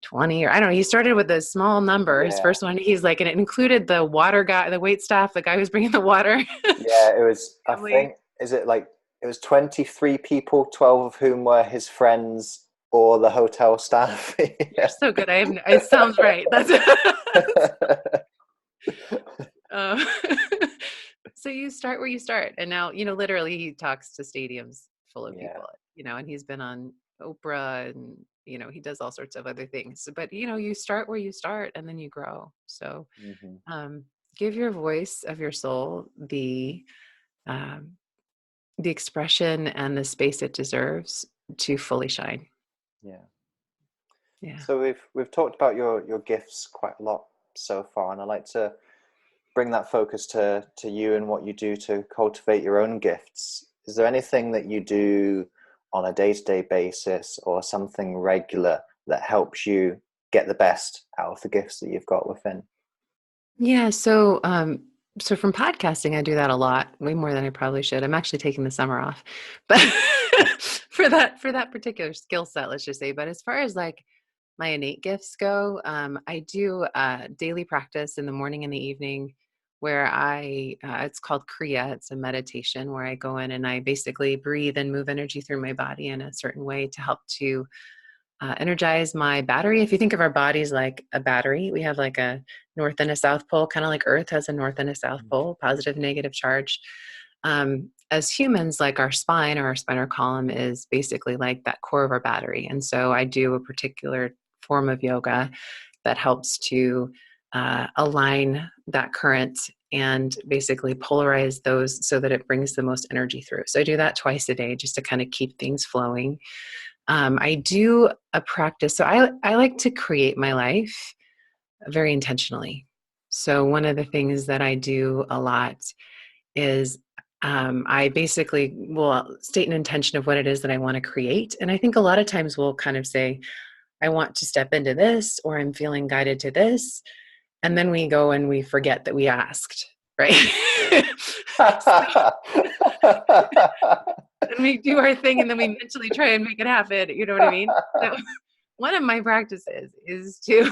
20, or I don't know. He started with a small number. His
Yeah.
first one, he's like, and it included the water guy, the wait staff, the guy who's bringing the water.
Yeah, it was, I
Family.
think, is it like, it was 23 people, 12 of whom were his friends or the hotel staff.
You're so good. It sounds right. That's uh, so you start where you start. And now, literally he talks to stadiums full of
Yeah.
people, and he's been on Oprah and, he does all sorts of other things. But, you start where you start and then you grow. So
Hmm.
um, give your voice of your soul um, the expression and the space it deserves to fully shine.
Yeah.
Yeah.
So we've talked about your gifts quite a lot so far, and I'd like to bring that focus to you and what you do to cultivate your own gifts. Is there anything that you do on a day-to-day basis or something regular that helps you get the best out of the gifts that you've got within?
Yeah. So from podcasting, I do that a lot, way more than I probably should. I'm actually taking the summer off, but for that particular skill set, let's just say. But as far as like my innate gifts go, I do daily practice in the morning and the evening, where it's called Kriya. It's a meditation where I go in and I basically breathe and move energy through my body in a certain way to help to energize my battery. If you think of our bodies like a battery, we have like a north and a south pole, kind of like Earth has a north and a south pole, positive, negative charge. As humans, like our spine or our spinal column is basically like that core of our battery. And so I do a particular form of yoga that helps to align that current and basically polarize those so that it brings the most energy through. So I do that twice a day just to kind of keep things flowing. I do a practice. So I like to create my life very intentionally. So one of the things that I do a lot is I basically will state an intention of what it is that I want to create. And I think a lot of times we'll kind of say, I want to step into this, or I'm feeling guided to this. And then we go and we forget that we asked, right? And we do our thing and then we mentally try and make it happen. You know what I mean? So one of my practices is to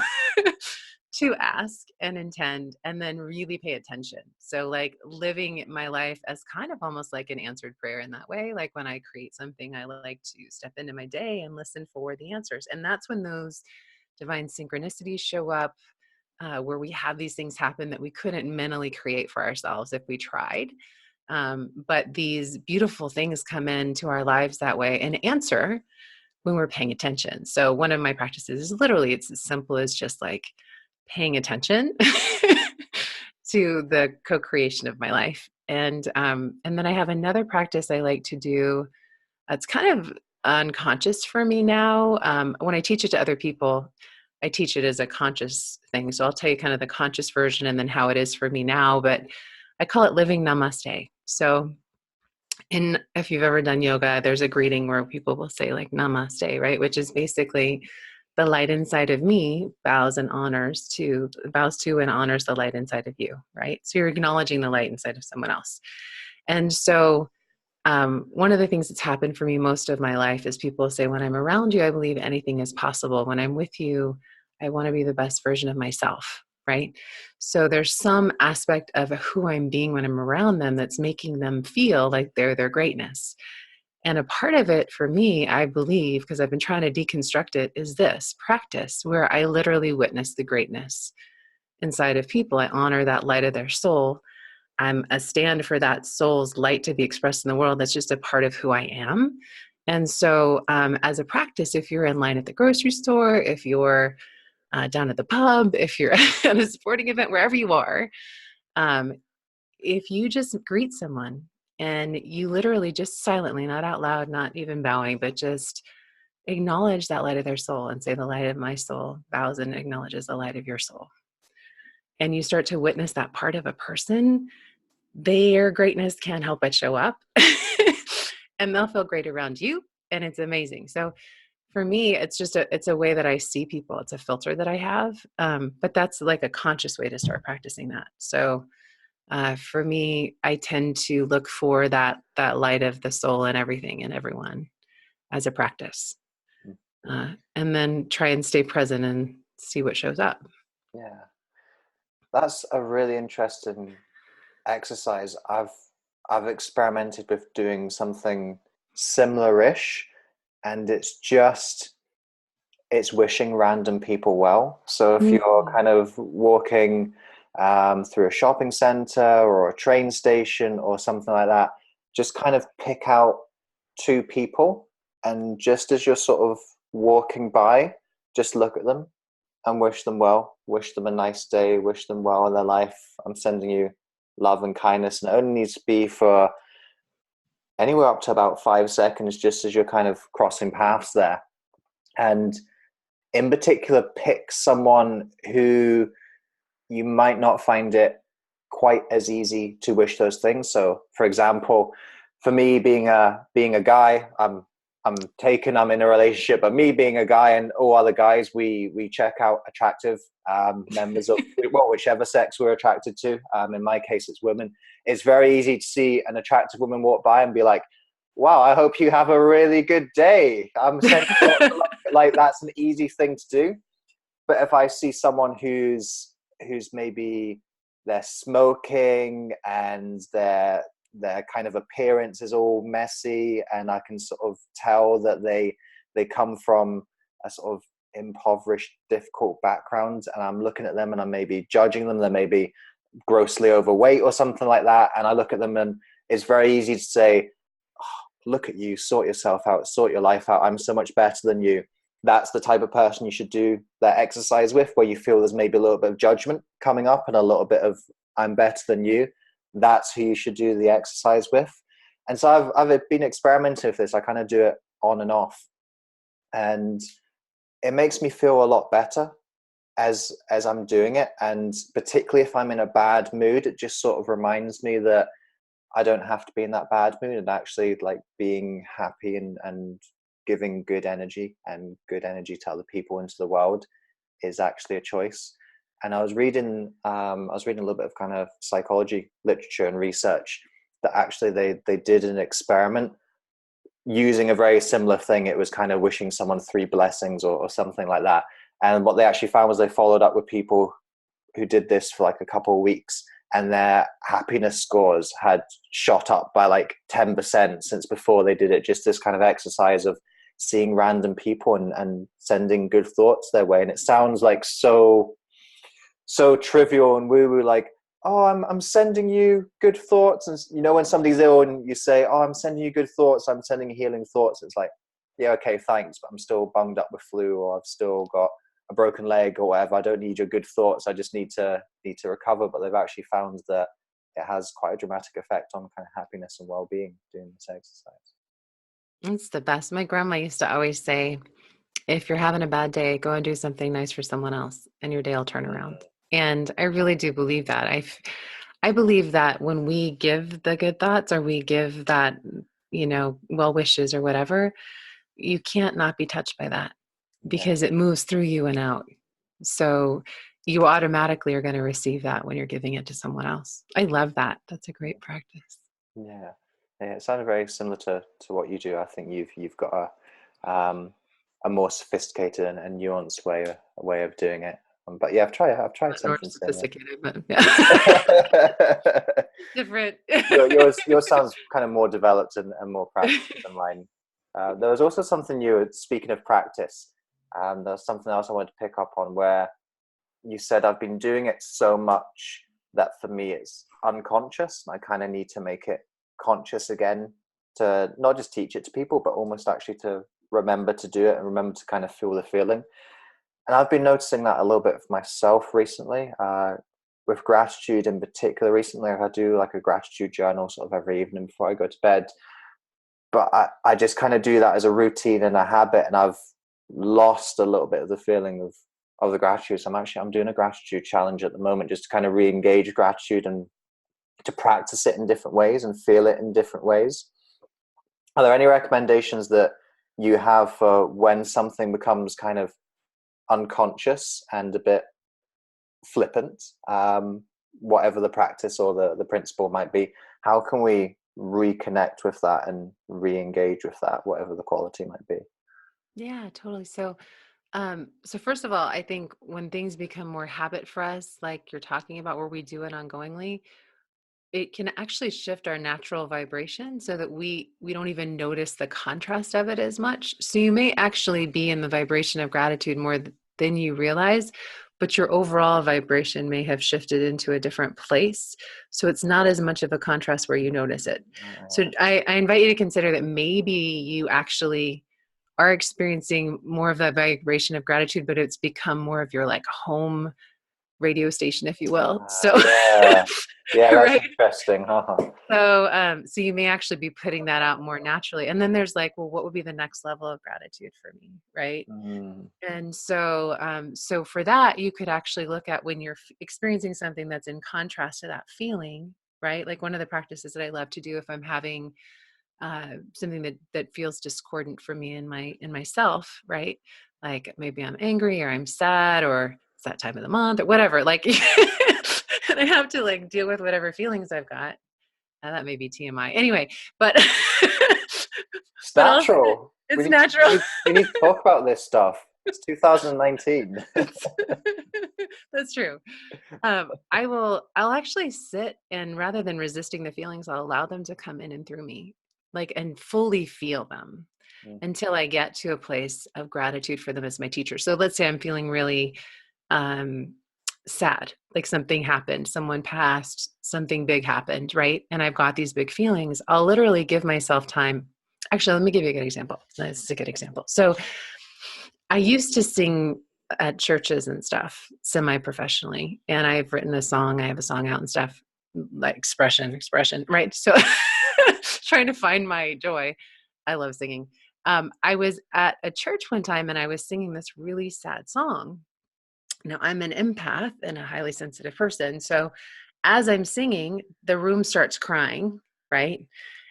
to ask and intend and then really pay attention. So like living my life as kind of almost like an answered prayer in that way. Like when I create something, I like to step into my day and listen for the answers. And that's when those divine synchronicities show up, where we have these things happen that we couldn't mentally create for ourselves if we tried. But these beautiful things come into our lives that way and answer when we're paying attention. So one of my practices is literally, it's as simple as just like paying attention to the co-creation of my life. And then I have another practice I like to do. It's kind of unconscious for me now. When I teach it to other people, I teach it as a conscious thing. So I'll tell you kind of the conscious version and then how it is for me now. But I call it living namaste. So if you've ever done yoga, there's a greeting where people will say like namaste, right? Which is basically the light inside of me bows to and honors the light inside of you, right? So you're acknowledging the light inside of someone else. And so one of the things that's happened for me most of my life is people say, when I'm around you, I believe anything is possible. When I'm with you, I want to be the best version of myself, right? So there's some aspect of who I'm being when I'm around them that's making them feel like they're their greatness. And a part of it for me, I believe, because I've been trying to deconstruct it, is this practice where I literally witness the greatness inside of people. I honor that light of their soul. I'm a stand for that soul's light to be expressed in the world. That's just a part of who I am. And so as a practice, if you're in line at the grocery store, if you're down at the pub, if you're at a sporting event, wherever you are, um, if you just greet someone and you literally just silently, not out loud, not even bowing, but just acknowledge that light of their soul and say, the light of my soul bows and acknowledges the light of your soul. And you start to witness that part of a person, their greatness can't help but show up. and they'll feel great around you. And it's amazing. So for me, it's a way that I see people. It's a filter that I have. But that's like a conscious way to start practicing that. So for me, I tend to look for that light of the soul in everything and everyone as a practice, and then try and stay present and see what shows up.
Yeah, that's a really interesting exercise. I've experimented with doing something similar-ish, and it's wishing random people well. So if you're kind of walking through a shopping center or a train station or something like that, just kind of pick out two people, and just as you're sort of walking by, just look at them and wish them well, wish them a nice day, wish them well in their life. I'm sending you love and kindness, and it only needs to be for anywhere up to about 5 seconds, just as you're kind of crossing paths there. And in particular, pick someone who you might not find it quite as easy to wish those things. So for example, for me, being a guy, I'm taken, I'm in a relationship, but me being a guy and all other guys, we check out attractive members of, well, whichever sex we're attracted to. In my case, it's women. It's very easy to see an attractive woman walk by and be like, wow, I hope you have a really good day. I'm sending lots of love. Like, that's an easy thing to do. But if I see someone who's maybe they're smoking and their kind of appearance is all messy, and I can sort of tell that they come from a sort of impoverished, difficult background, and I'm looking at them and I'm maybe judging them, they're maybe grossly overweight or something like that, and I look at them and it's very easy to say, oh, look at you, sort yourself out, sort your life out, I'm so much better than you. That's the type of person you should do that exercise with, where you feel there's maybe a little bit of judgment coming up and a little bit of I'm better than you. That's who you should do the exercise with. And so I've been experimenting with this. I kind of do it on and off, and it makes me feel a lot better as I'm doing it. And particularly if I'm in a bad mood, it just sort of reminds me that I don't have to be in that bad mood, and actually like being happy and giving good energy to other people into the world is actually a choice. And I was reading a little bit of kind of psychology literature and research that actually they did an experiment using a very similar thing. It was kind of wishing someone 3 blessings or something like that. And what they actually found was they followed up with people who did this for like a couple of weeks, and their happiness scores had shot up by like 10% since before they did it. Just this kind of exercise of seeing random people and sending good thoughts their way. And it sounds like so trivial and woo-woo, like, oh, I'm sending you good thoughts. And you know, when somebody's ill and you say, oh, I'm sending you good thoughts, I'm sending healing thoughts, it's like, yeah, okay, thanks, but I'm still bunged up with flu, or I've still got a broken leg or whatever. I don't need your good thoughts, I just need to recover. But they've actually found that it has quite a dramatic effect on kind of happiness and well-being doing this exercise.
It's the best. My grandma used to always say, if you're having a bad day, go and do something nice for someone else and your day will turn around. And I really do believe that. I believe that when we give the good thoughts, or we give that, well wishes or whatever, you can't not be touched by that, because it moves through you and out. So you automatically are going to receive that when you're giving it to someone else. I love that. That's a great practice.
Yeah, it sounded very similar to what you do. I think you've got a more sophisticated and nuanced way of doing it. But yeah, I've tried something
sophisticated,
similar.
But yeah. Different.
yours sounds kind of more developed and more practical than mine. There was also something speaking of practice, there's something else I wanted to pick up on, where you said I've been doing it so much that for me it's unconscious, and I kind of need to make it conscious again, to not just teach it to people, but almost actually to remember to do it and remember to kind of feel the feeling. And I've been noticing that a little bit for myself recently, with gratitude in particular. Recently, I do like a gratitude journal sort of every evening before I go to bed. But I just kind of do that as a routine and a habit, and I've lost a little bit of the feeling of the gratitude. So I'm doing a gratitude challenge at the moment, just to kind of re-engage gratitude and to practice it in different ways and feel it in different ways. Are there any recommendations that you have for when something becomes kind of unconscious and a bit flippant, whatever the practice or the principle might be? How can we reconnect with that and re-engage with that, whatever the quality might be?
Yeah, totally. So first of all, I think when things become more habit for us, like you're talking about, where we do it ongoingly, it can actually shift our natural vibration so that we don't even notice the contrast of it as much. So you may actually be in the vibration of gratitude more than you realize, but your overall vibration may have shifted into a different place. So it's not as much of a contrast where you notice it. So I invite you to consider that maybe you actually are experiencing more of that vibration of gratitude, but it's become more of your like home radio station, if you will. So,
Yeah, yeah, that's
right.
interesting.
So you may actually be putting that out more naturally. And then there's like, well, what would be the next level of gratitude for me, right?
Mm,
And so for that, you could actually look at when you're experiencing something that's in contrast to that feeling, right? Like one of the practices that I love to do if I'm having something that feels discordant for me in myself, right? Like maybe I'm angry or I'm sad or it's that time of the month or whatever. Like, and I have to like deal with whatever feelings I've got. That may be TMI anyway, but
it's
but also
natural.
it's natural.
We need to talk about this stuff. It's 2019.
That's true. I'll actually sit, and rather than resisting the feelings, I'll allow them to come in and through me, like, and fully feel them until I get to a place of gratitude for them as my teacher. So let's say I'm feeling really um, sad, like something happened, someone passed, something big happened, right? And I've got these big feelings. I'll literally give myself time. Actually, let me give you a good example. This is a good example. So I used to sing at churches and stuff semi-professionally, and I've written a song. I have a song out and stuff, like expression, right? So trying to find my joy. I love singing. I was at a church one time and I was singing this really sad song. Now I'm an empath and a highly sensitive person. So as I'm singing, the room starts crying, right?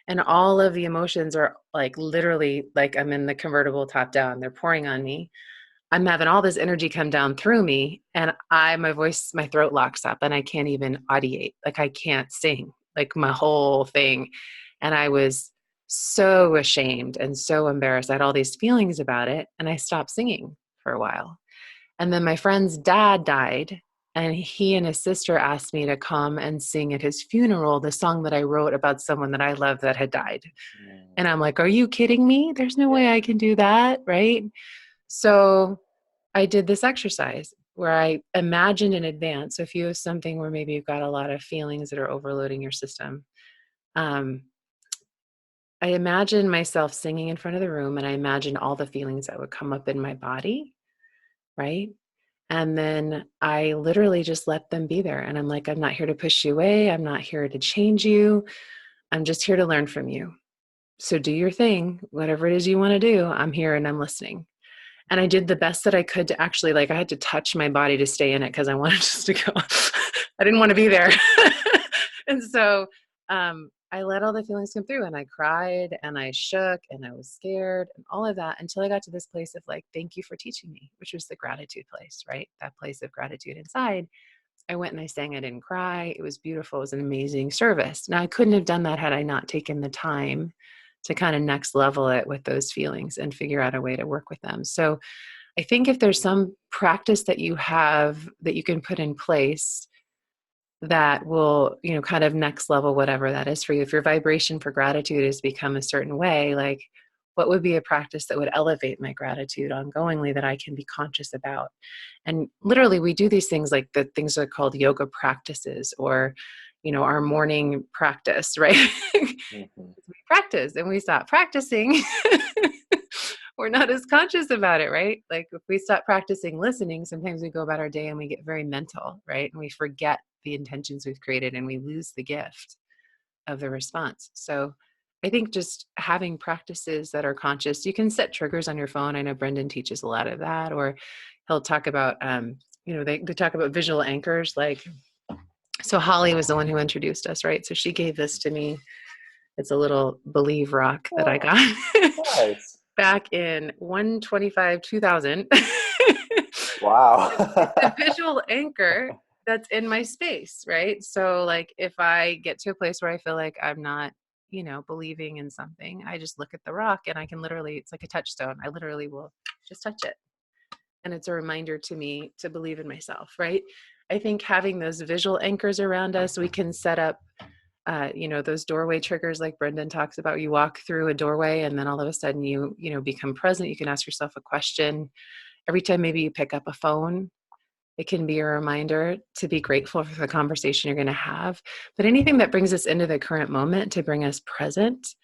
And all of the emotions are like literally like I'm in the convertible top down. They're pouring on me. I'm having all this energy come down through me, and my throat locks up and I can't even audiate. Like I can't sing, like my whole thing. And I was so ashamed and so embarrassed. I had all these feelings about it, and I stopped singing for a while. And then my friend's dad died, and he and his sister asked me to come and sing at his funeral the song that I wrote about someone that I love that had died. And I'm like, are you kidding me? There's no way I can do that, right? So I did this exercise where I imagined in advance. So if you have something where maybe you've got a lot of feelings that are overloading your system, um, I imagined myself singing in front of the room, and I imagined all the feelings that would come up in my body, right? And then I literally just let them be there. And I'm like, I'm not here to push you away. I'm not here to change you. I'm just here to learn from you. So do your thing, whatever it is you want to do. I'm here and I'm listening. And I did the best that I could to actually, like, I had to touch my body to stay in it because I wanted just to go. I didn't want to be there. And so I let all the feelings come through, and I cried and I shook and I was scared and all of that until I got to this place of like, thank you for teaching me, which was the gratitude place, right? That place of gratitude inside. I went and I sang. I didn't cry. It was beautiful. It was an amazing service. Now, I couldn't have done that had I not taken the time to kind of next level it with those feelings and figure out a way to work with them. So I think if there's some practice that you have that you can put in place that will, kind of next level, whatever that is for you. If your vibration for gratitude has become a certain way, like what would be a practice that would elevate my gratitude ongoingly that I can be conscious about? And literally we do these things like the things are called yoga practices or, our morning practice, right?
Mhm.
We practice and we stop practicing. We're not as conscious about it, right? Like if we stop practicing listening, sometimes we go about our day and we get very mental, right? And we forget the intentions we've created and we lose the gift of the response. So I think just having practices that are conscious, you can set triggers on your phone. I know Brendan teaches a lot of that, or he'll talk about, they talk about visual anchors. Like, so Holly was the one who introduced us, right? So she gave this to me It's a little believe rock that I
Oh,
got
nice.
back in 125 2000. It's a
Wow.
visual anchor that's in my space, right? So like if I get to a place where I feel like I'm not, believing in something, I just look at the rock and I can literally, it's like a touchstone. I literally will just touch it. And it's a reminder to me to believe in myself, right? I think having those visual anchors around us, we can set up, those doorway triggers like Brendan talks about. You walk through a doorway and then all of a sudden become present. You can ask yourself a question. Every time maybe you pick up a phone, it can be a reminder to be grateful for the conversation you're going to have. But anything that brings us into the current moment to bring us present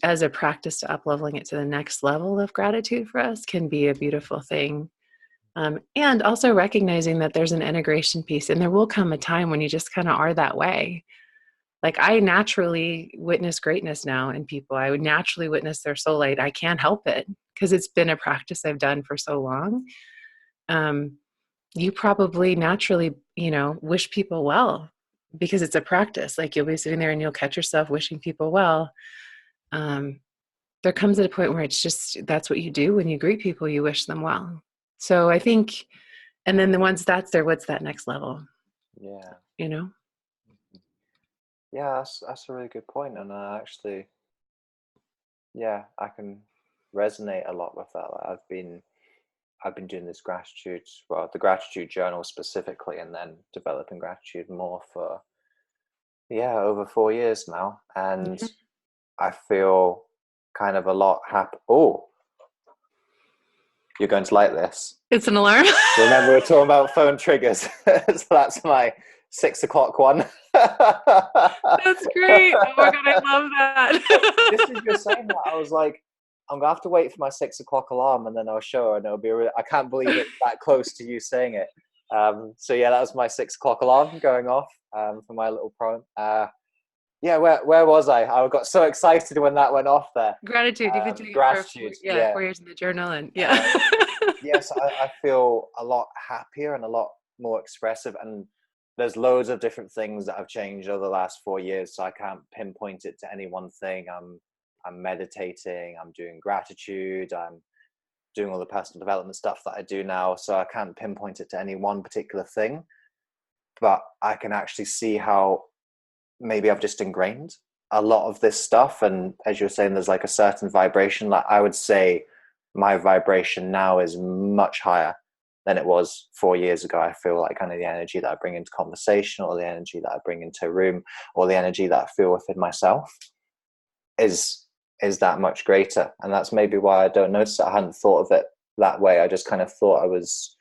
as a practice to up leveling it to the next level of gratitude for us can be a beautiful thing. And also recognizing that there's an integration piece, and there will come a time when you just kind of are that way. Like I naturally witness greatness now in people. I would naturally witness their soul light. I can't help it because it's been a practice I've done for so long. You probably naturally, wish people well because it's a practice. Like you'll be sitting there and you'll catch yourself wishing people well. Um, there comes at a point where it's just, that's what you do when you greet people, you wish them well. So I think, and then once that's there, what's that next level?
Yeah.
You know?
Yeah, that's a really good point. And actually, yeah, I can resonate a lot with that. Like I've been doing this gratitude, well, the gratitude journal specifically, and then developing gratitude more for, yeah, over 4 years now. And
Mhm.
I feel kind of a lot happy. Oh, you're going to like this.
It's an alarm.
Remember, we're talking about phone triggers. So that's my 6 o'clock one.
That's great. Oh my God, I love
Just as you're
that.
saying that, I was like, I'm gonna have to wait for my 6 o'clock alarm, and then I'll show her, and it'll be. I can't believe it's that close to you saying it. So yeah, that was my 6 o'clock alarm going off for my little poem. Yeah, where was I? I got so excited when that went off there.
Gratitude. You've been doing it for
Gratitude, yeah.
4 years in the journal, and yeah.
Yes, I feel a lot happier and a lot more expressive. And there's loads of different things that have changed over the last 4 years. So I can't pinpoint it to any one thing. I'm meditating. I'm doing gratitude. I'm doing all the personal development stuff that I do now. So I can't pinpoint it to any one particular thing. But I can actually see how maybe I've just ingrained a lot of this stuff. And as you're saying, there's like a certain vibration. Like I would say my vibration now is much higher than it was 4 years ago. I feel like kind of the energy that I bring into conversation, or the energy that I bring into a room, or the energy that I feel within myself is that much greater. And that's maybe why I don't notice it. I hadn't thought of it that way. I just kind of thought I was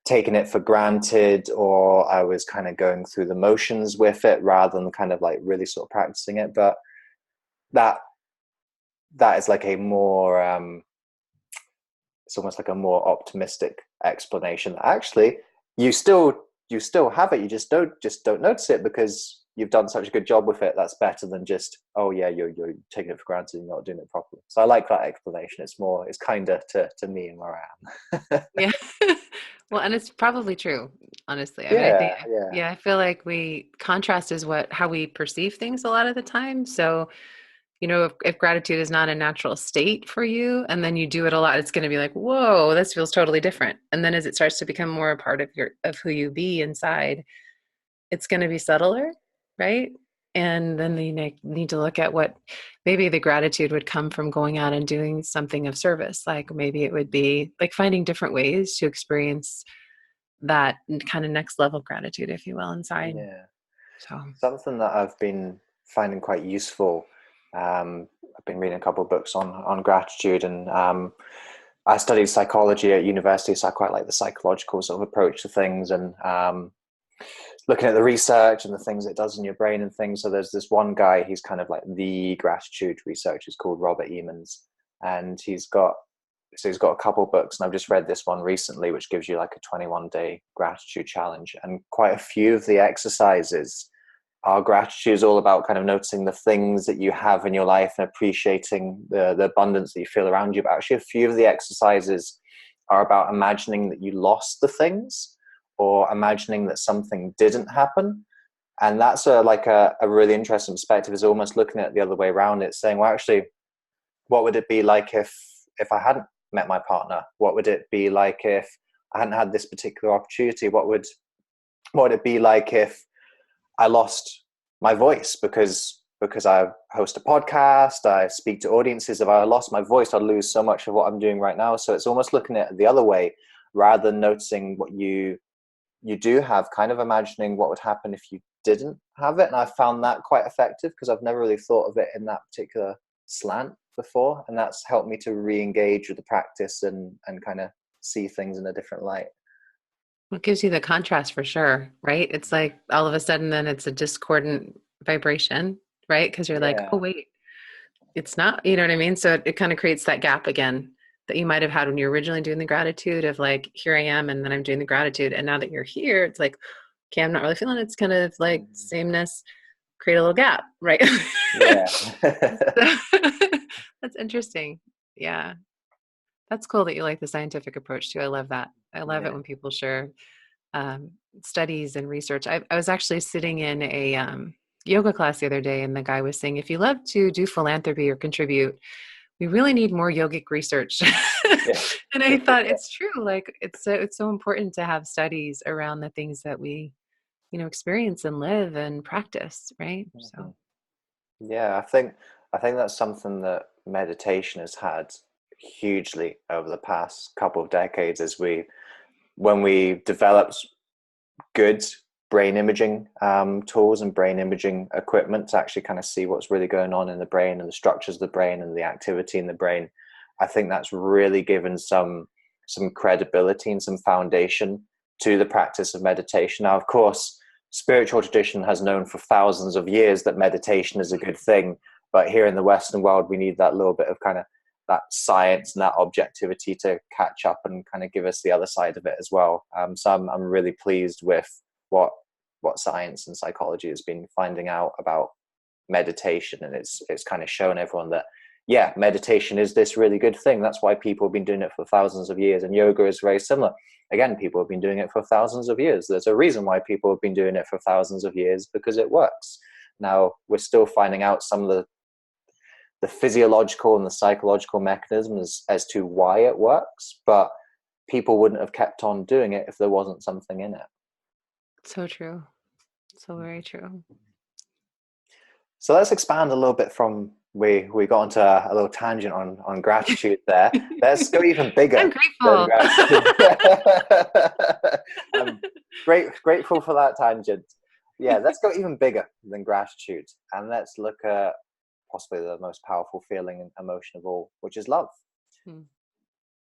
taking it for granted, or I was kind of going through the motions with it rather than kind of like really sort of practicing it. But that is like a more it's almost like a more optimistic explanation. Actually, you still have it. You just don't notice it because you've done such a good job with it. That's better than just, oh yeah, you're taking it for granted and you're not doing it properly. So I like that explanation. It's kinder to me and where I am.
Yeah. Well, and it's probably true, honestly. I mean, I think,
Yeah, yeah.
yeah, I feel like contrast is how we perceive things a lot of the time. So, if gratitude is not a natural state for you, and then you do it a lot, it's going to be like, whoa, this feels totally different. And then as it starts to become more a part of who you be inside, it's going to be subtler, right? And then you need to look at what maybe the gratitude would come from going out and doing something of service. Like maybe it would be like finding different ways to experience that kind of next level gratitude, if you will, inside.
Yeah.
So,
Something that I've been finding quite useful. I've been reading a couple of books on gratitude, and I studied psychology at university, so I quite like the psychological sort of approach to things, and looking at the research and the things it does in your brain and things. So there's this one guy, he's kind of like the gratitude researcher, he's called Robert Emmons, and he's got a couple of books, and I've just read this one recently, which gives you like a 21-day gratitude challenge. And quite a few of the exercises are gratitude is all about kind of noticing the things that you have in your life and appreciating the abundance that you feel around you. But actually a few of the exercises are about imagining that you lost the things, or imagining that something didn't happen. And that's a really interesting perspective, is almost looking at it the other way around. It's saying, well, actually, what would it be like if I hadn't met my partner? What would it be like if I hadn't had this particular opportunity? What would it be like if I lost my voice because I host a podcast, I speak to audiences? If I lost my voice, I'd lose so much of what I'm doing right now. So it's almost looking at it the other way, rather than noticing what you do have, kind of imagining what would happen if you didn't have it. And I found that quite effective, because I've never really thought of it in that particular slant before, and that's helped me to re-engage with the practice and kind of see things in a different light.
It gives you the contrast for sure, right? It's like all of a sudden then it's a discordant vibration, right? Because you're like, oh,
Yeah.
wait, it's not, you know what I mean? So it kind of creates that gap again that you might have had when you're originally doing the gratitude of like, here I am, and then I'm doing the gratitude. And now that you're here, it's like, okay, I'm not really feeling it. It's kind of like sameness, create a little gap, right?
Yeah.
That's interesting. Yeah. That's cool that you like the scientific approach too. I love that. I love it
Yeah.
when people share studies and research. I was actually sitting in a yoga class the other day, and the guy was saying, if you love to do philanthropy or contribute, we really need more yogic research.
Yeah.
And I thought it's true. Like it's so important to have studies around the things that we, experience and live and practice, right? So
Yeah, I think that's something that meditation has had hugely over the past couple of decades, as when we developed good brain imaging tools and brain imaging equipment to actually kind of see what's really going on in the brain and the structures of the brain and the activity in the brain. I think that's really given some credibility and some foundation to the practice of meditation. Now, of course, spiritual tradition has known for thousands of years that meditation is a good thing, but here in the Western world, we need that little bit of kind of that science and that objectivity to catch up and kind of give us the other side of it as well. So I'm really pleased with what science and psychology has been finding out about meditation, and it's kind of shown everyone that, yeah, meditation is this really good thing. That's why people have been doing it for thousands of years, and yoga is very similar. Again, people have been doing it for thousands of years. There's a reason why people have been doing it for thousands of years, because it works. Now, we're still finding out some of the physiological and the psychological mechanisms as to why it works, but people wouldn't have kept on doing it if there wasn't something in it.
so true. So very true.
So let's expand a little bit from we got onto a little tangent on gratitude there. Let's go even bigger.
I'm
than
grateful.
gratitude. I'm grateful for that tangent. Yeah, let's go even bigger than gratitude, and let's look at possibly the most powerful feeling and emotion of all, which is love.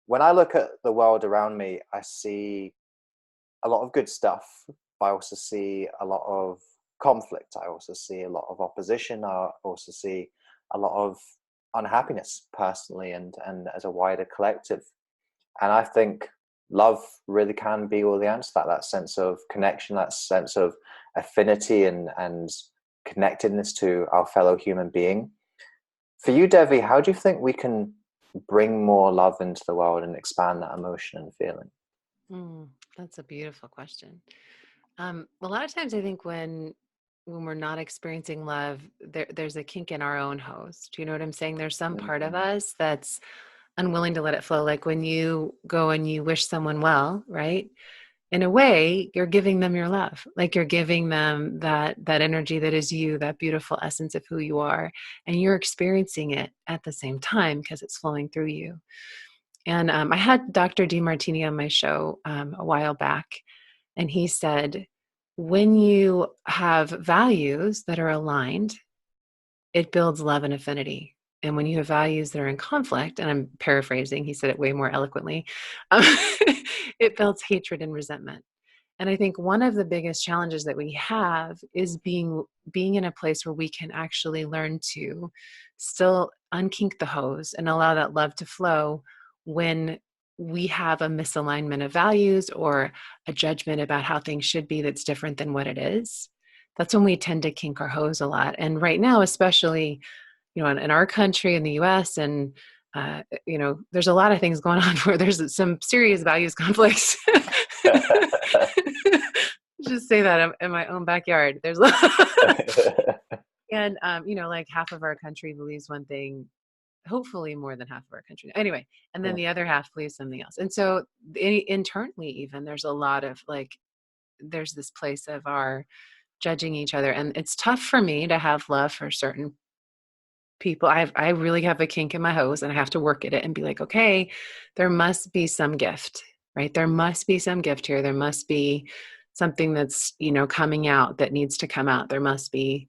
When I look at the world around me, I see a lot of good stuff, but I also see a lot of conflict. I also see a lot of opposition. I also see a lot of unhappiness personally and as a wider collective. And I think love really can be all the answer to that sense of connection, that sense of affinity and connectedness to our fellow human being. For you, Devi, how do you think we can bring more love into the world and expand that emotion and feeling?
That's a beautiful question. A lot of times I think when we're not experiencing love, there's a kink in our own hose. Do you know what I'm saying? There's some part of us that's unwilling to let it flow. Like when you go and you wish someone well, right? In a way, you're giving them your love. Like you're giving them that energy that is you, that beautiful essence of who you are. And you're experiencing it at the same time because it's flowing through you. And I had Dr. DeMartini on my show a while back, and he said, when you have values that are aligned, it builds love and affinity. And when you have values that are in conflict, and I'm paraphrasing, he said it way more eloquently, it builds hatred and resentment. And I think one of the biggest challenges that we have is being in a place where we can actually learn to still unkink the hose and allow that love to flow when we have a misalignment of values or a judgment about how things should be that's different than what it is. That's when we tend to kink our hose a lot. And right now, especially, in our country, in the US, and there's a lot of things going on where there's some serious values conflicts. just say that in my own backyard. There's and like half of our country believes one thing, hopefully more than half of our country. Anyway, and then the other half believes something else. And so internally, even there's a lot of there's this place of our judging each other. And it's tough for me to have love for certain people. I really have a kink in my hose, and I have to work at it and be like, okay, there must be some gift, right? There must be some gift here. There must be something that's, coming out that needs to come out. There must be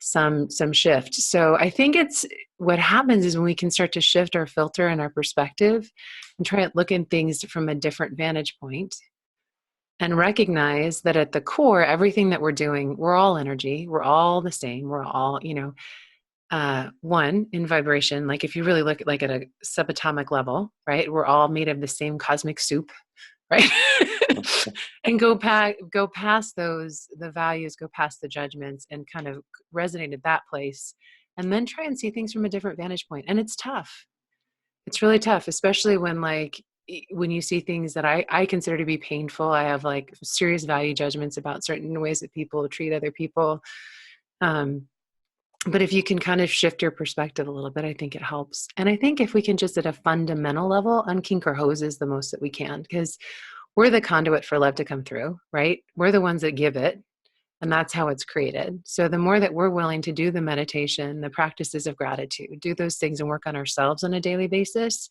some shift. So I think it's what happens is when we can start to shift our filter and our perspective and try to look at things from a different vantage point and recognize that at the core, everything that we're doing, we're all energy. We're all the same. We're all, one in vibration. Like if you really look at at a subatomic level, right? We're all made of the same cosmic soup, right? And go past the values, go past the judgments, and kind of resonate at that place, and then try and see things from a different vantage point. And it's tough. It's really tough, especially when you see things that I consider to be painful. I have serious value judgments about certain ways that people treat other people. But if you can kind of shift your perspective a little bit, I think it helps. And I think if we can just at a fundamental level unkink our hoses the most that we can, because we're the conduit for love to come through, right? We're the ones that give it, and that's how it's created. So the more that we're willing to do the meditation, the practices of gratitude, do those things and work on ourselves on a daily basis,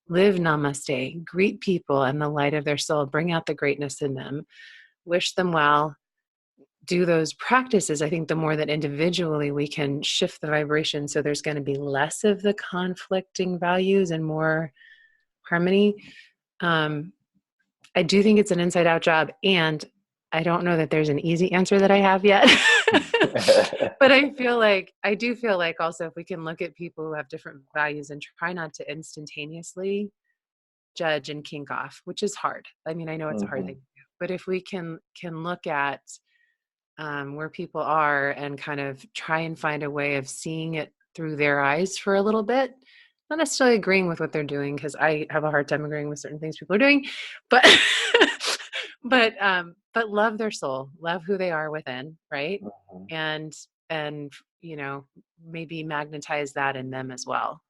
live namaste, greet people in the light of their soul, bring out the greatness in them, wish them well, do those practices, I think the more that individually we can shift the vibration, so there's going to be less of the conflicting values and more harmony. I do think it's an inside out job, and I don't know that there's an easy answer that I have yet. But I do feel like also if we can look at people who have different values and try not to instantaneously judge and kink off, which is hard. I mean, I know it's a hard thing to do, but if we can look at where people are and kind of try and find a way of seeing it through their eyes for a little bit, not necessarily agreeing with what they're doing, because I have a hard time agreeing with certain things people are doing, but but love their soul, love who they are within, right? And maybe magnetize that in them as well.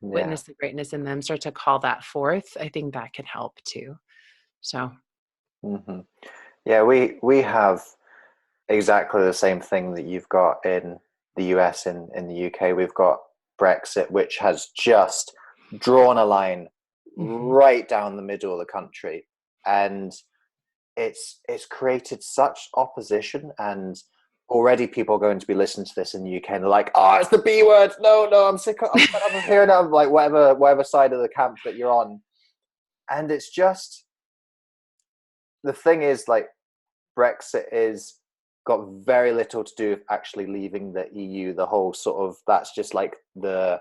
Witness the greatness in them, start to call that forth. I think that can help too. So
yeah, we have exactly the same thing that you've got in the US. In the UK, we've got Brexit, which has just drawn a line right down the middle of the country, and it's created such opposition. And already people are going to be listening to this in the UK and they're like, oh, it's the B word. No, I'm sick of hearing it. Like whatever side of the camp that you're on. And it's just, the thing is, like, Brexit is got very little to do with actually leaving the EU. The whole sort of, that's just like the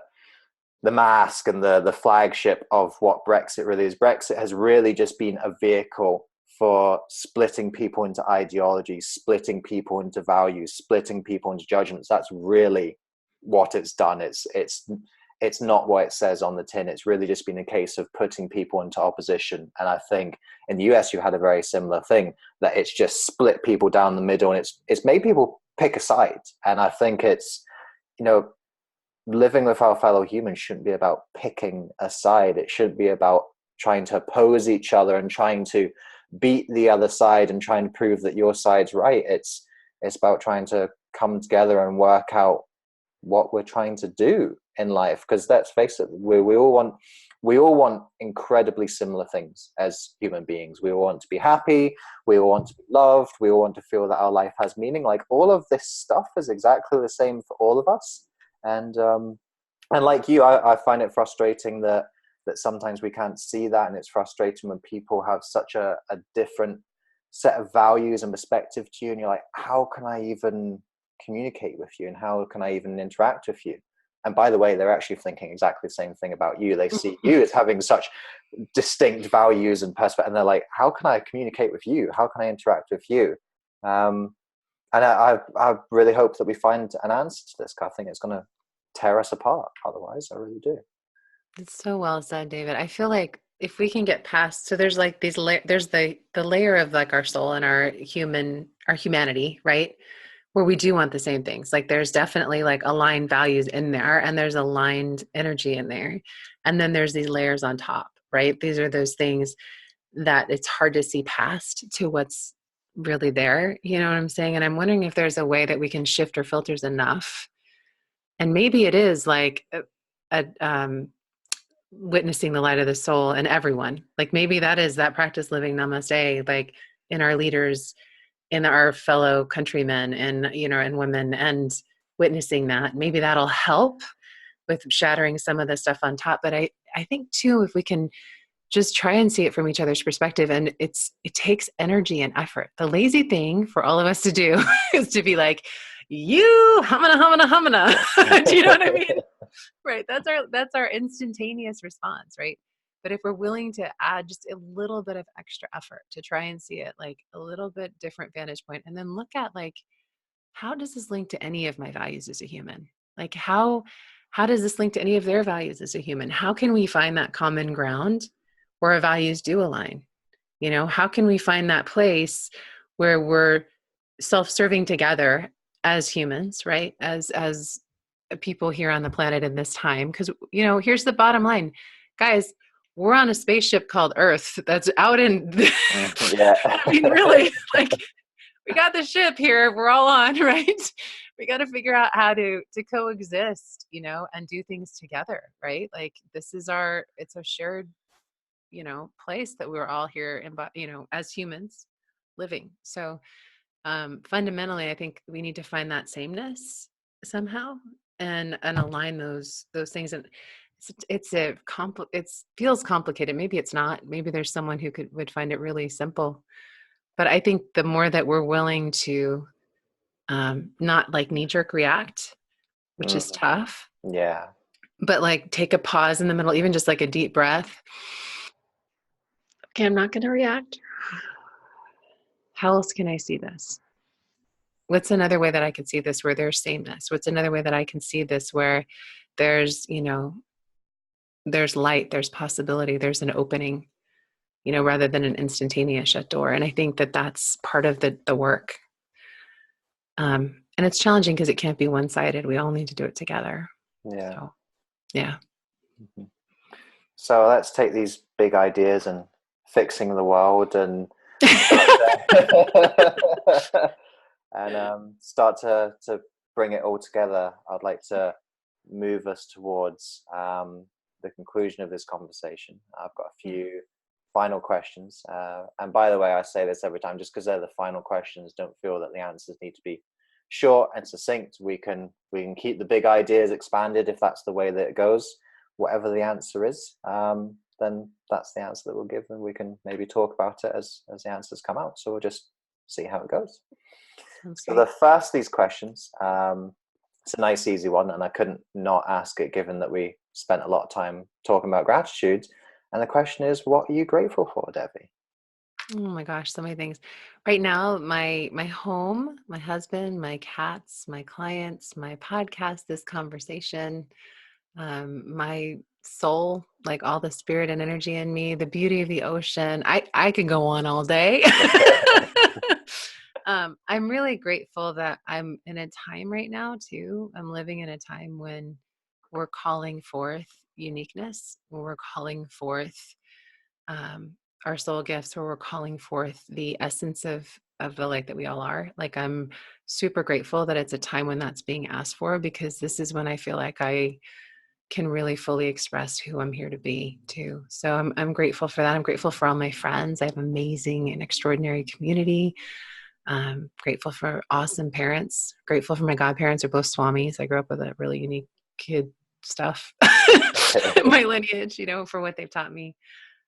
mask and the flagship of what Brexit really is. Brexit has really just been a vehicle for splitting people into ideologies, splitting people into values, splitting people into judgments. That's really what it's done. It's not what it says on the tin. It's really just been a case of putting people into opposition. And I think in the US, you had a very similar thing, that it's just split people down the middle, and it's made people pick a side. And I think it's, living with our fellow humans shouldn't be about picking a side. It shouldn't be about trying to oppose each other and trying to beat the other side and trying to prove that your side's right. It's about trying to come together and work out what we're trying to do in life. Because let's face it, we all want incredibly similar things as human beings. We all want to be happy. We all want to be loved. We all want to feel that our life has meaning. Like, all of this stuff is exactly the same for all of us. And like you, I find it frustrating that sometimes we can't see that, and it's frustrating when people have such a different set of values and perspective to you, and you're like, how can I even communicate with you, and how can I even interact with you? And by the way, they're actually thinking exactly the same thing about you. They see you as having such distinct values and perspective, and they're like, how can I communicate with you? How can I interact with you? And I really hope that we find an answer to this. I think it's going to tear us apart otherwise. I really do.
it's so well said, David. I feel like if we can get past, so there's like these there's the layer of like our soul and our humanity, right? Where we do want the same things. Like there's definitely like aligned values in there, and there's aligned energy in there. And then there's these layers on top, right? These are those things that it's hard to see past to what's really there. You know what I'm saying? And I'm wondering if there's a way that we can shift our filters enough. And maybe it is like witnessing the light of the soul in everyone. Like maybe that is that practice living namaste, like in our leaders, in our fellow countrymen and, you know, and women, and witnessing that. Maybe that'll help with shattering some of the stuff on top. But I think too, if we can just try and see it from each other's perspective, and it takes energy and effort. The lazy thing for all of us to do is to be like, you humana, humana, humana. Do you know what I mean? Right. That's our instantaneous response, right? But if we're willing to add just a little bit of extra effort to try and see it like a little bit different vantage point, and then look at like, how does this link to any of my values as a human? Like how does this link to any of their values as a human? How can we find that common ground where our values do align? You know, how can we find that place where we're self-serving together as humans, right? As people here on the planet in this time. Because, you know, here's the bottom line, guys, we're on a spaceship called Earth that's out in,
Yeah.
I mean, really, like, we got the ship here, we're all on, right? We got to figure out how to coexist, you know, and do things together, right? Like this is it's a shared, you know, place that we're all here in, you know, as humans living. So fundamentally, I think we need to find that sameness somehow and align those things. And it feels complicated. Maybe it's not. Maybe there's someone who would find it really simple. But I think the more that we're willing to not like knee-jerk react, which is tough.
Yeah.
But like take a pause in the middle, even just like a deep breath. Okay, I'm not going to react. How else can I see this? What's another way that I can see this where there's sameness? What's another way that I can see this where there's, you know, there's light, there's possibility, there's an opening, you know, rather than an instantaneous shut door. And I think that that's part of the work. And it's challenging because it can't be one-sided. We all need to do it together.
Yeah.
So, yeah.
Mm-hmm. So let's take these big ideas and fixing the world and and start to bring it all together. I'd like to move us towards the conclusion of this conversation. I've got a few final questions, and by the way, I say this every time, just because they're the final questions, don't feel that the answers need to be short and succinct. We can keep the big ideas expanded if that's the way that it goes. Whatever the answer is, then that's the answer that we'll give, and we can maybe talk about it as the answers come out. So we'll just see how it goes. So the first of these questions, it's a nice easy one, and I couldn't not ask it given that we spent a lot of time talking about gratitude. And the question is, what are you grateful for, Devi?
Oh my gosh, so many things. Right now, my home, my husband, my cats, my clients, my podcast, this conversation, my soul, like all the spirit and energy in me, the beauty of the ocean. I could go on all day. I'm really grateful that I'm in a time right now too. I'm living in a time when we're calling forth uniqueness, when we're calling forth our soul gifts, where we're calling forth the essence of the light that we all are. Like I'm super grateful that it's a time when that's being asked for, because this is when I feel like I can really fully express who I'm here to be too. So I'm grateful for that. I'm grateful for all my friends. I have amazing and extraordinary community. Grateful for awesome parents. Grateful for my godparents are both swamis. I grew up with a really unique kid stuff in my lineage, you know, for what they've taught me.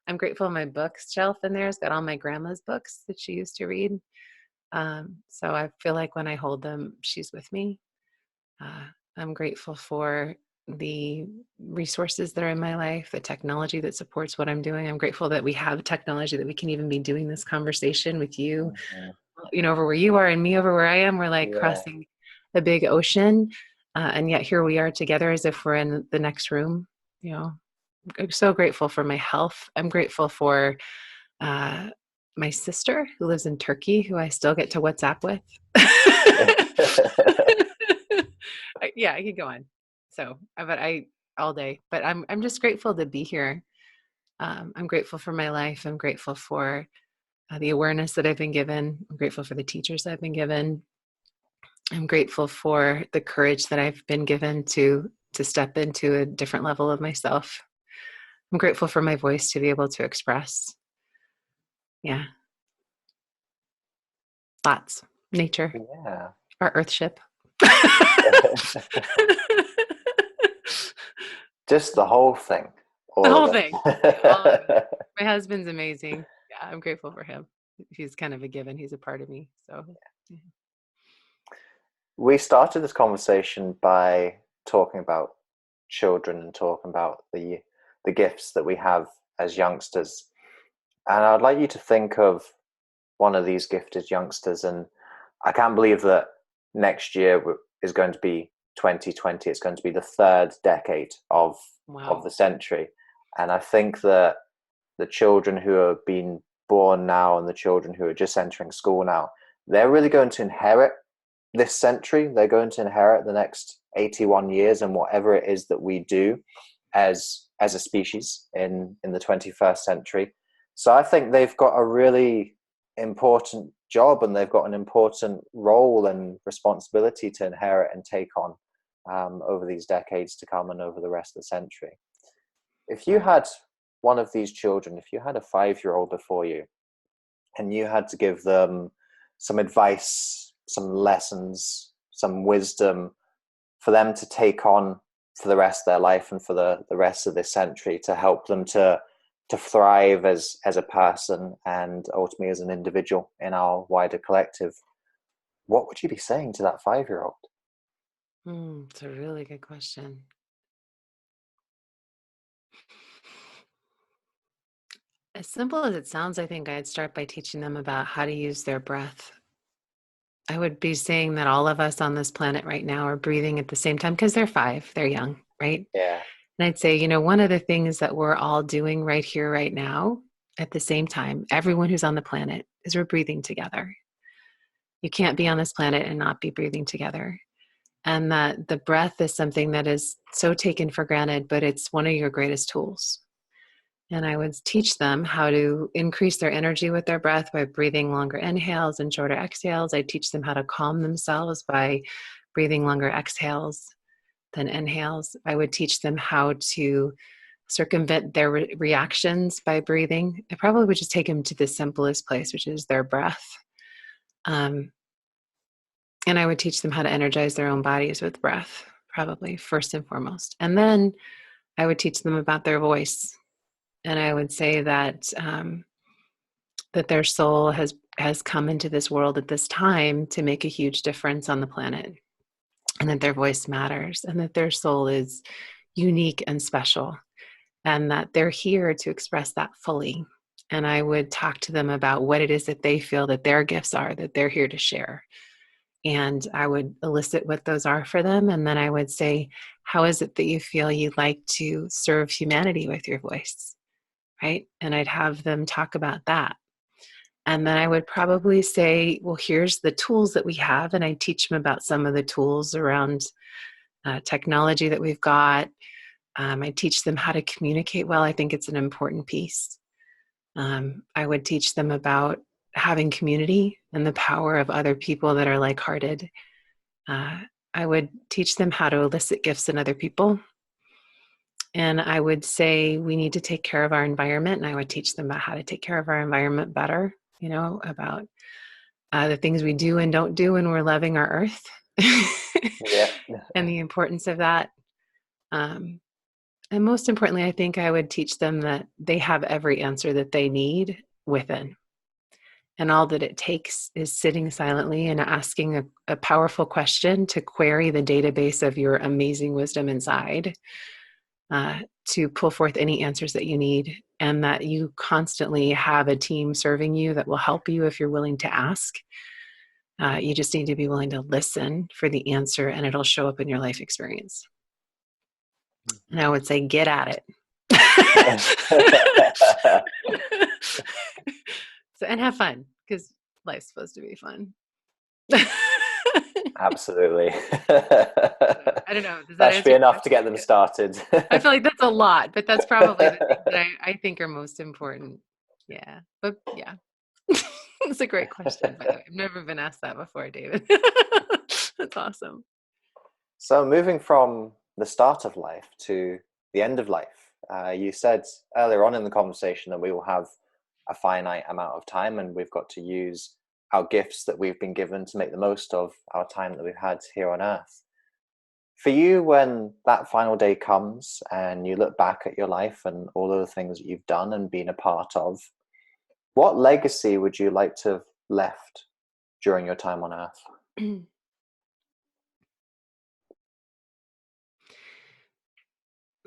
I'm grateful my bookshelf in there has got all my grandma's books that she used to read. So I feel like when I hold them, she's with me. I'm grateful for the resources that are in my life, the technology that supports what I'm doing. I'm grateful that we have technology that we can even be doing this conversation with you, you know, over where you are and me over where I am. We're like crossing a big ocean. And yet here we are together as if we're in the next room, you know, I'm so grateful for my health. I'm grateful for uh, my sister who lives in Turkey, who I still get to WhatsApp with. Yeah, I could go on. So, but I all day. But I'm just grateful to be here. I'm grateful for my life. I'm grateful for the awareness that I've been given. I'm grateful for the teachers I've been given. I'm grateful for the courage that I've been given to step into a different level of myself. I'm grateful for my voice to be able to express. Yeah. Lots. Nature.
Yeah.
Our earthship.
Just the whole thing.
The
All
whole
of
thing. All of it.
it.
My husband's amazing. Yeah, I'm grateful for him. He's kind of a given. He's a part of me. So yeah.
We started this conversation by talking about children and talking about the gifts that we have as youngsters. And I'd like you to think of one of these gifted youngsters. And I can't believe that next year is going to be 2020. It's going to be the third decade of the century. And I think that the children who are being born now and the children who are just entering school now, they're really going to inherit this century. They're going to inherit the next 81 years and whatever it is that we do as a species in the 21st century. So I think they've got a really important job and they've got an important role and responsibility to inherit and take on over these decades to come and over the rest of the century. If you had one of these children, if you had a 5-year-old before you and you had to give them some advice, some lessons, some wisdom for them to take on for the rest of their life and for the rest of this century, to help them to thrive as a person and ultimately as an individual in our wider collective, what would you be saying to that 5-year-old?
It's a really good question. As simple as it sounds, I think I'd start by teaching them about how to use their breath. I would be saying that all of us on this planet right now are breathing at the same time because they're 5, they're young, right?
Yeah.
And I'd say, one of the things that we're all doing right here, right now, at the same time, everyone who's on the planet, is we're breathing together. You can't be on this planet and not be breathing together. And that the breath is something that is so taken for granted, but it's one of your greatest tools. And I would teach them how to increase their energy with their breath by breathing longer inhales and shorter exhales. I teach them how to calm themselves by breathing longer exhales than inhales. I would teach them how to circumvent their reactions by breathing. I probably would just take them to the simplest place, which is their breath. And I would teach them how to energize their own bodies with breath, probably first and foremost. And then I would teach them about their voice. And I would say that that their soul has come into this world at this time to make a huge difference on the planet, and that their voice matters, and that their soul is unique and special, and that they're here to express that fully. And I would talk to them about what it is that they feel that their gifts are, that they're here to share. And I would elicit what those are for them. And then I would say, how is it that you feel you'd like to serve humanity with your voice? Right? And I'd have them talk about that. And then I would probably say, well, here's the tools that we have. And I teach them about some of the tools around technology that we've got. I teach them how to communicate well. I think it's an important piece. I would teach them about having community and the power of other people that are like-hearted. I would teach them how to elicit gifts in other people. And I would say we need to take care of our environment. And I would teach them about how to take care of our environment better, about the things we do and don't do when we're loving our earth.
Yeah.
And the importance of that. And most importantly, I think I would teach them that they have every answer that they need within. And all that it takes is sitting silently and asking a powerful question to query the database of your amazing wisdom inside, to pull forth any answers that you need, and that you constantly have a team serving you that will help you if you're willing to ask. You just need to be willing to listen for the answer, and it'll show up in your life experience. And I would say, get at it. So, and have fun, because life's supposed to be fun.
Absolutely.
I don't know. Does that
That should
answer
be
your
enough to get
question?
them started.
I feel like that's a lot, but that's probably the things that I think are most important. Yeah. But yeah. It's a great question, by the way. I've never been asked that before, David. That's awesome.
So moving from the start of life to the end of life, you said earlier on in the conversation that we will have a finite amount of time and we've got to use our gifts that we've been given to make the most of our time that we've had here on earth. For you, when that final day comes and you look back at your life and all of the things that you've done and been a part of, what legacy would you like to have left during your time on earth?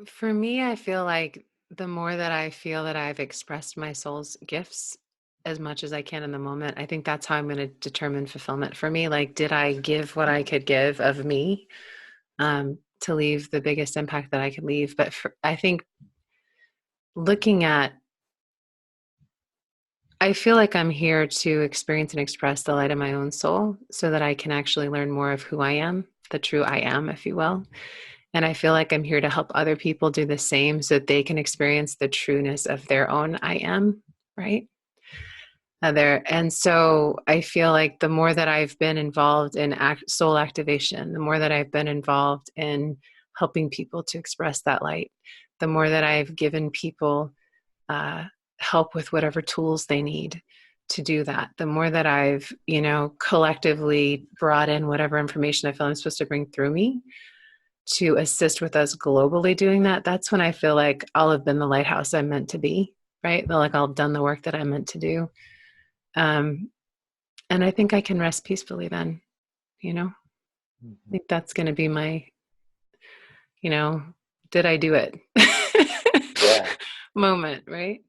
For me, I feel like the more that I feel that I've expressed my soul's gifts as much as I can in the moment, I think that's how I'm going to determine fulfillment for me. Like, did I give what I could give of me, to leave the biggest impact that I could leave? But I think looking at, I feel like I'm here to experience and express the light of my own soul so that I can actually learn more of who I am, the true I am, if you will. And I feel like I'm here to help other people do the same so that they can experience the trueness of their own I am, right? And so I feel like the more that I've been involved in soul activation, the more that I've been involved in helping people to express that light, the more that I've given people help with whatever tools they need to do that, the more that I've, collectively brought in whatever information I feel I'm supposed to bring through me to assist with us globally doing that, that's when I feel like I'll have been the lighthouse I'm meant to be, right? Like I'll have done the work that I'm meant to do. And I think I can rest peacefully then, I think that's going to be my, did I do it?
Yeah.
Moment, right?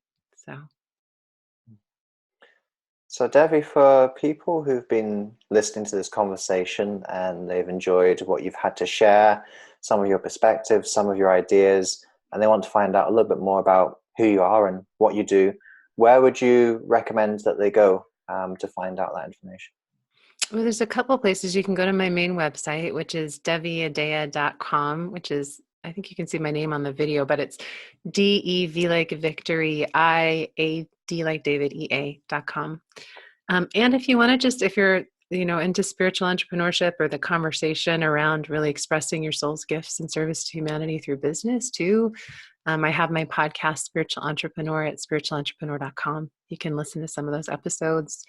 So Devi, for people who've been listening to this conversation and they've enjoyed what you've had to share, some of your perspectives, some of your ideas, and they want to find out a little bit more about who you are and what you do, where would you recommend that they go to find out that information?
Well, there's a couple places. You can go to my main website, which is deviadea.com, which is, I think you can see my name on the video, but it's DEV like Victory, IAD like David, EA.com. And if you want to if you're, into spiritual entrepreneurship or the conversation around really expressing your soul's gifts and service to humanity through business too, I have my podcast, Spiritual Entrepreneur, at spiritualentrepreneur.com. You can listen to some of those episodes.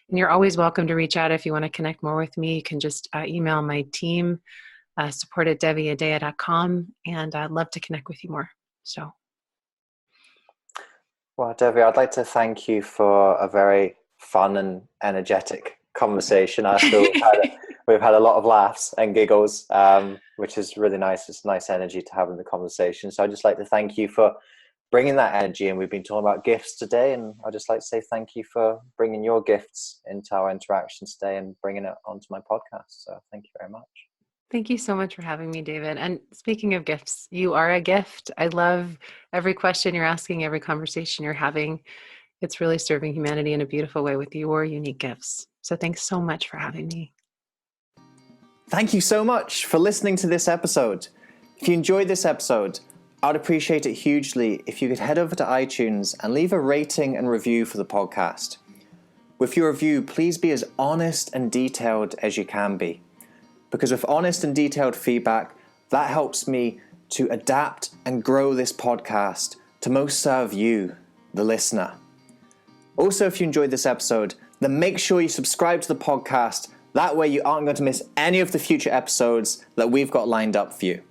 And you're always welcome to reach out if you want to connect more with me. You can just email my team, support at deviadea.com, and I'd love to connect with you more. So.
Well, Devi, I'd like to thank you for a very fun and energetic conversation. I feel we've had a lot of laughs and giggles, which is really nice. It's nice energy to have in the conversation. So I'd just like to thank you for bringing that energy. And we've been talking about gifts today. And I'd just like to say thank you for bringing your gifts into our interactions today and bringing it onto my podcast. So thank you very much.
Thank you so much for having me, David. And speaking of gifts, you are a gift. I love every question you're asking, every conversation you're having. It's really serving humanity in a beautiful way with your unique gifts. So thanks so much for having me.
Thank you so much for listening to this episode. If you enjoyed this episode, I'd appreciate it hugely if you could head over to iTunes and leave a rating and review for the podcast. With your review, please be as honest and detailed as you can be. Because with honest and detailed feedback, that helps me to adapt and grow this podcast to most serve you, the listener. Also, if you enjoyed this episode, then make sure you subscribe to the podcast. That way you aren't going to miss any of the future episodes that we've got lined up for you.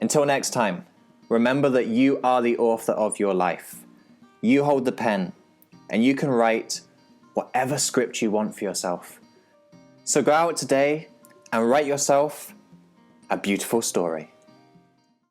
Until next time, remember that you are the author of your life. You hold the pen, and you can write whatever script you want for yourself. So go out today and write yourself a beautiful story.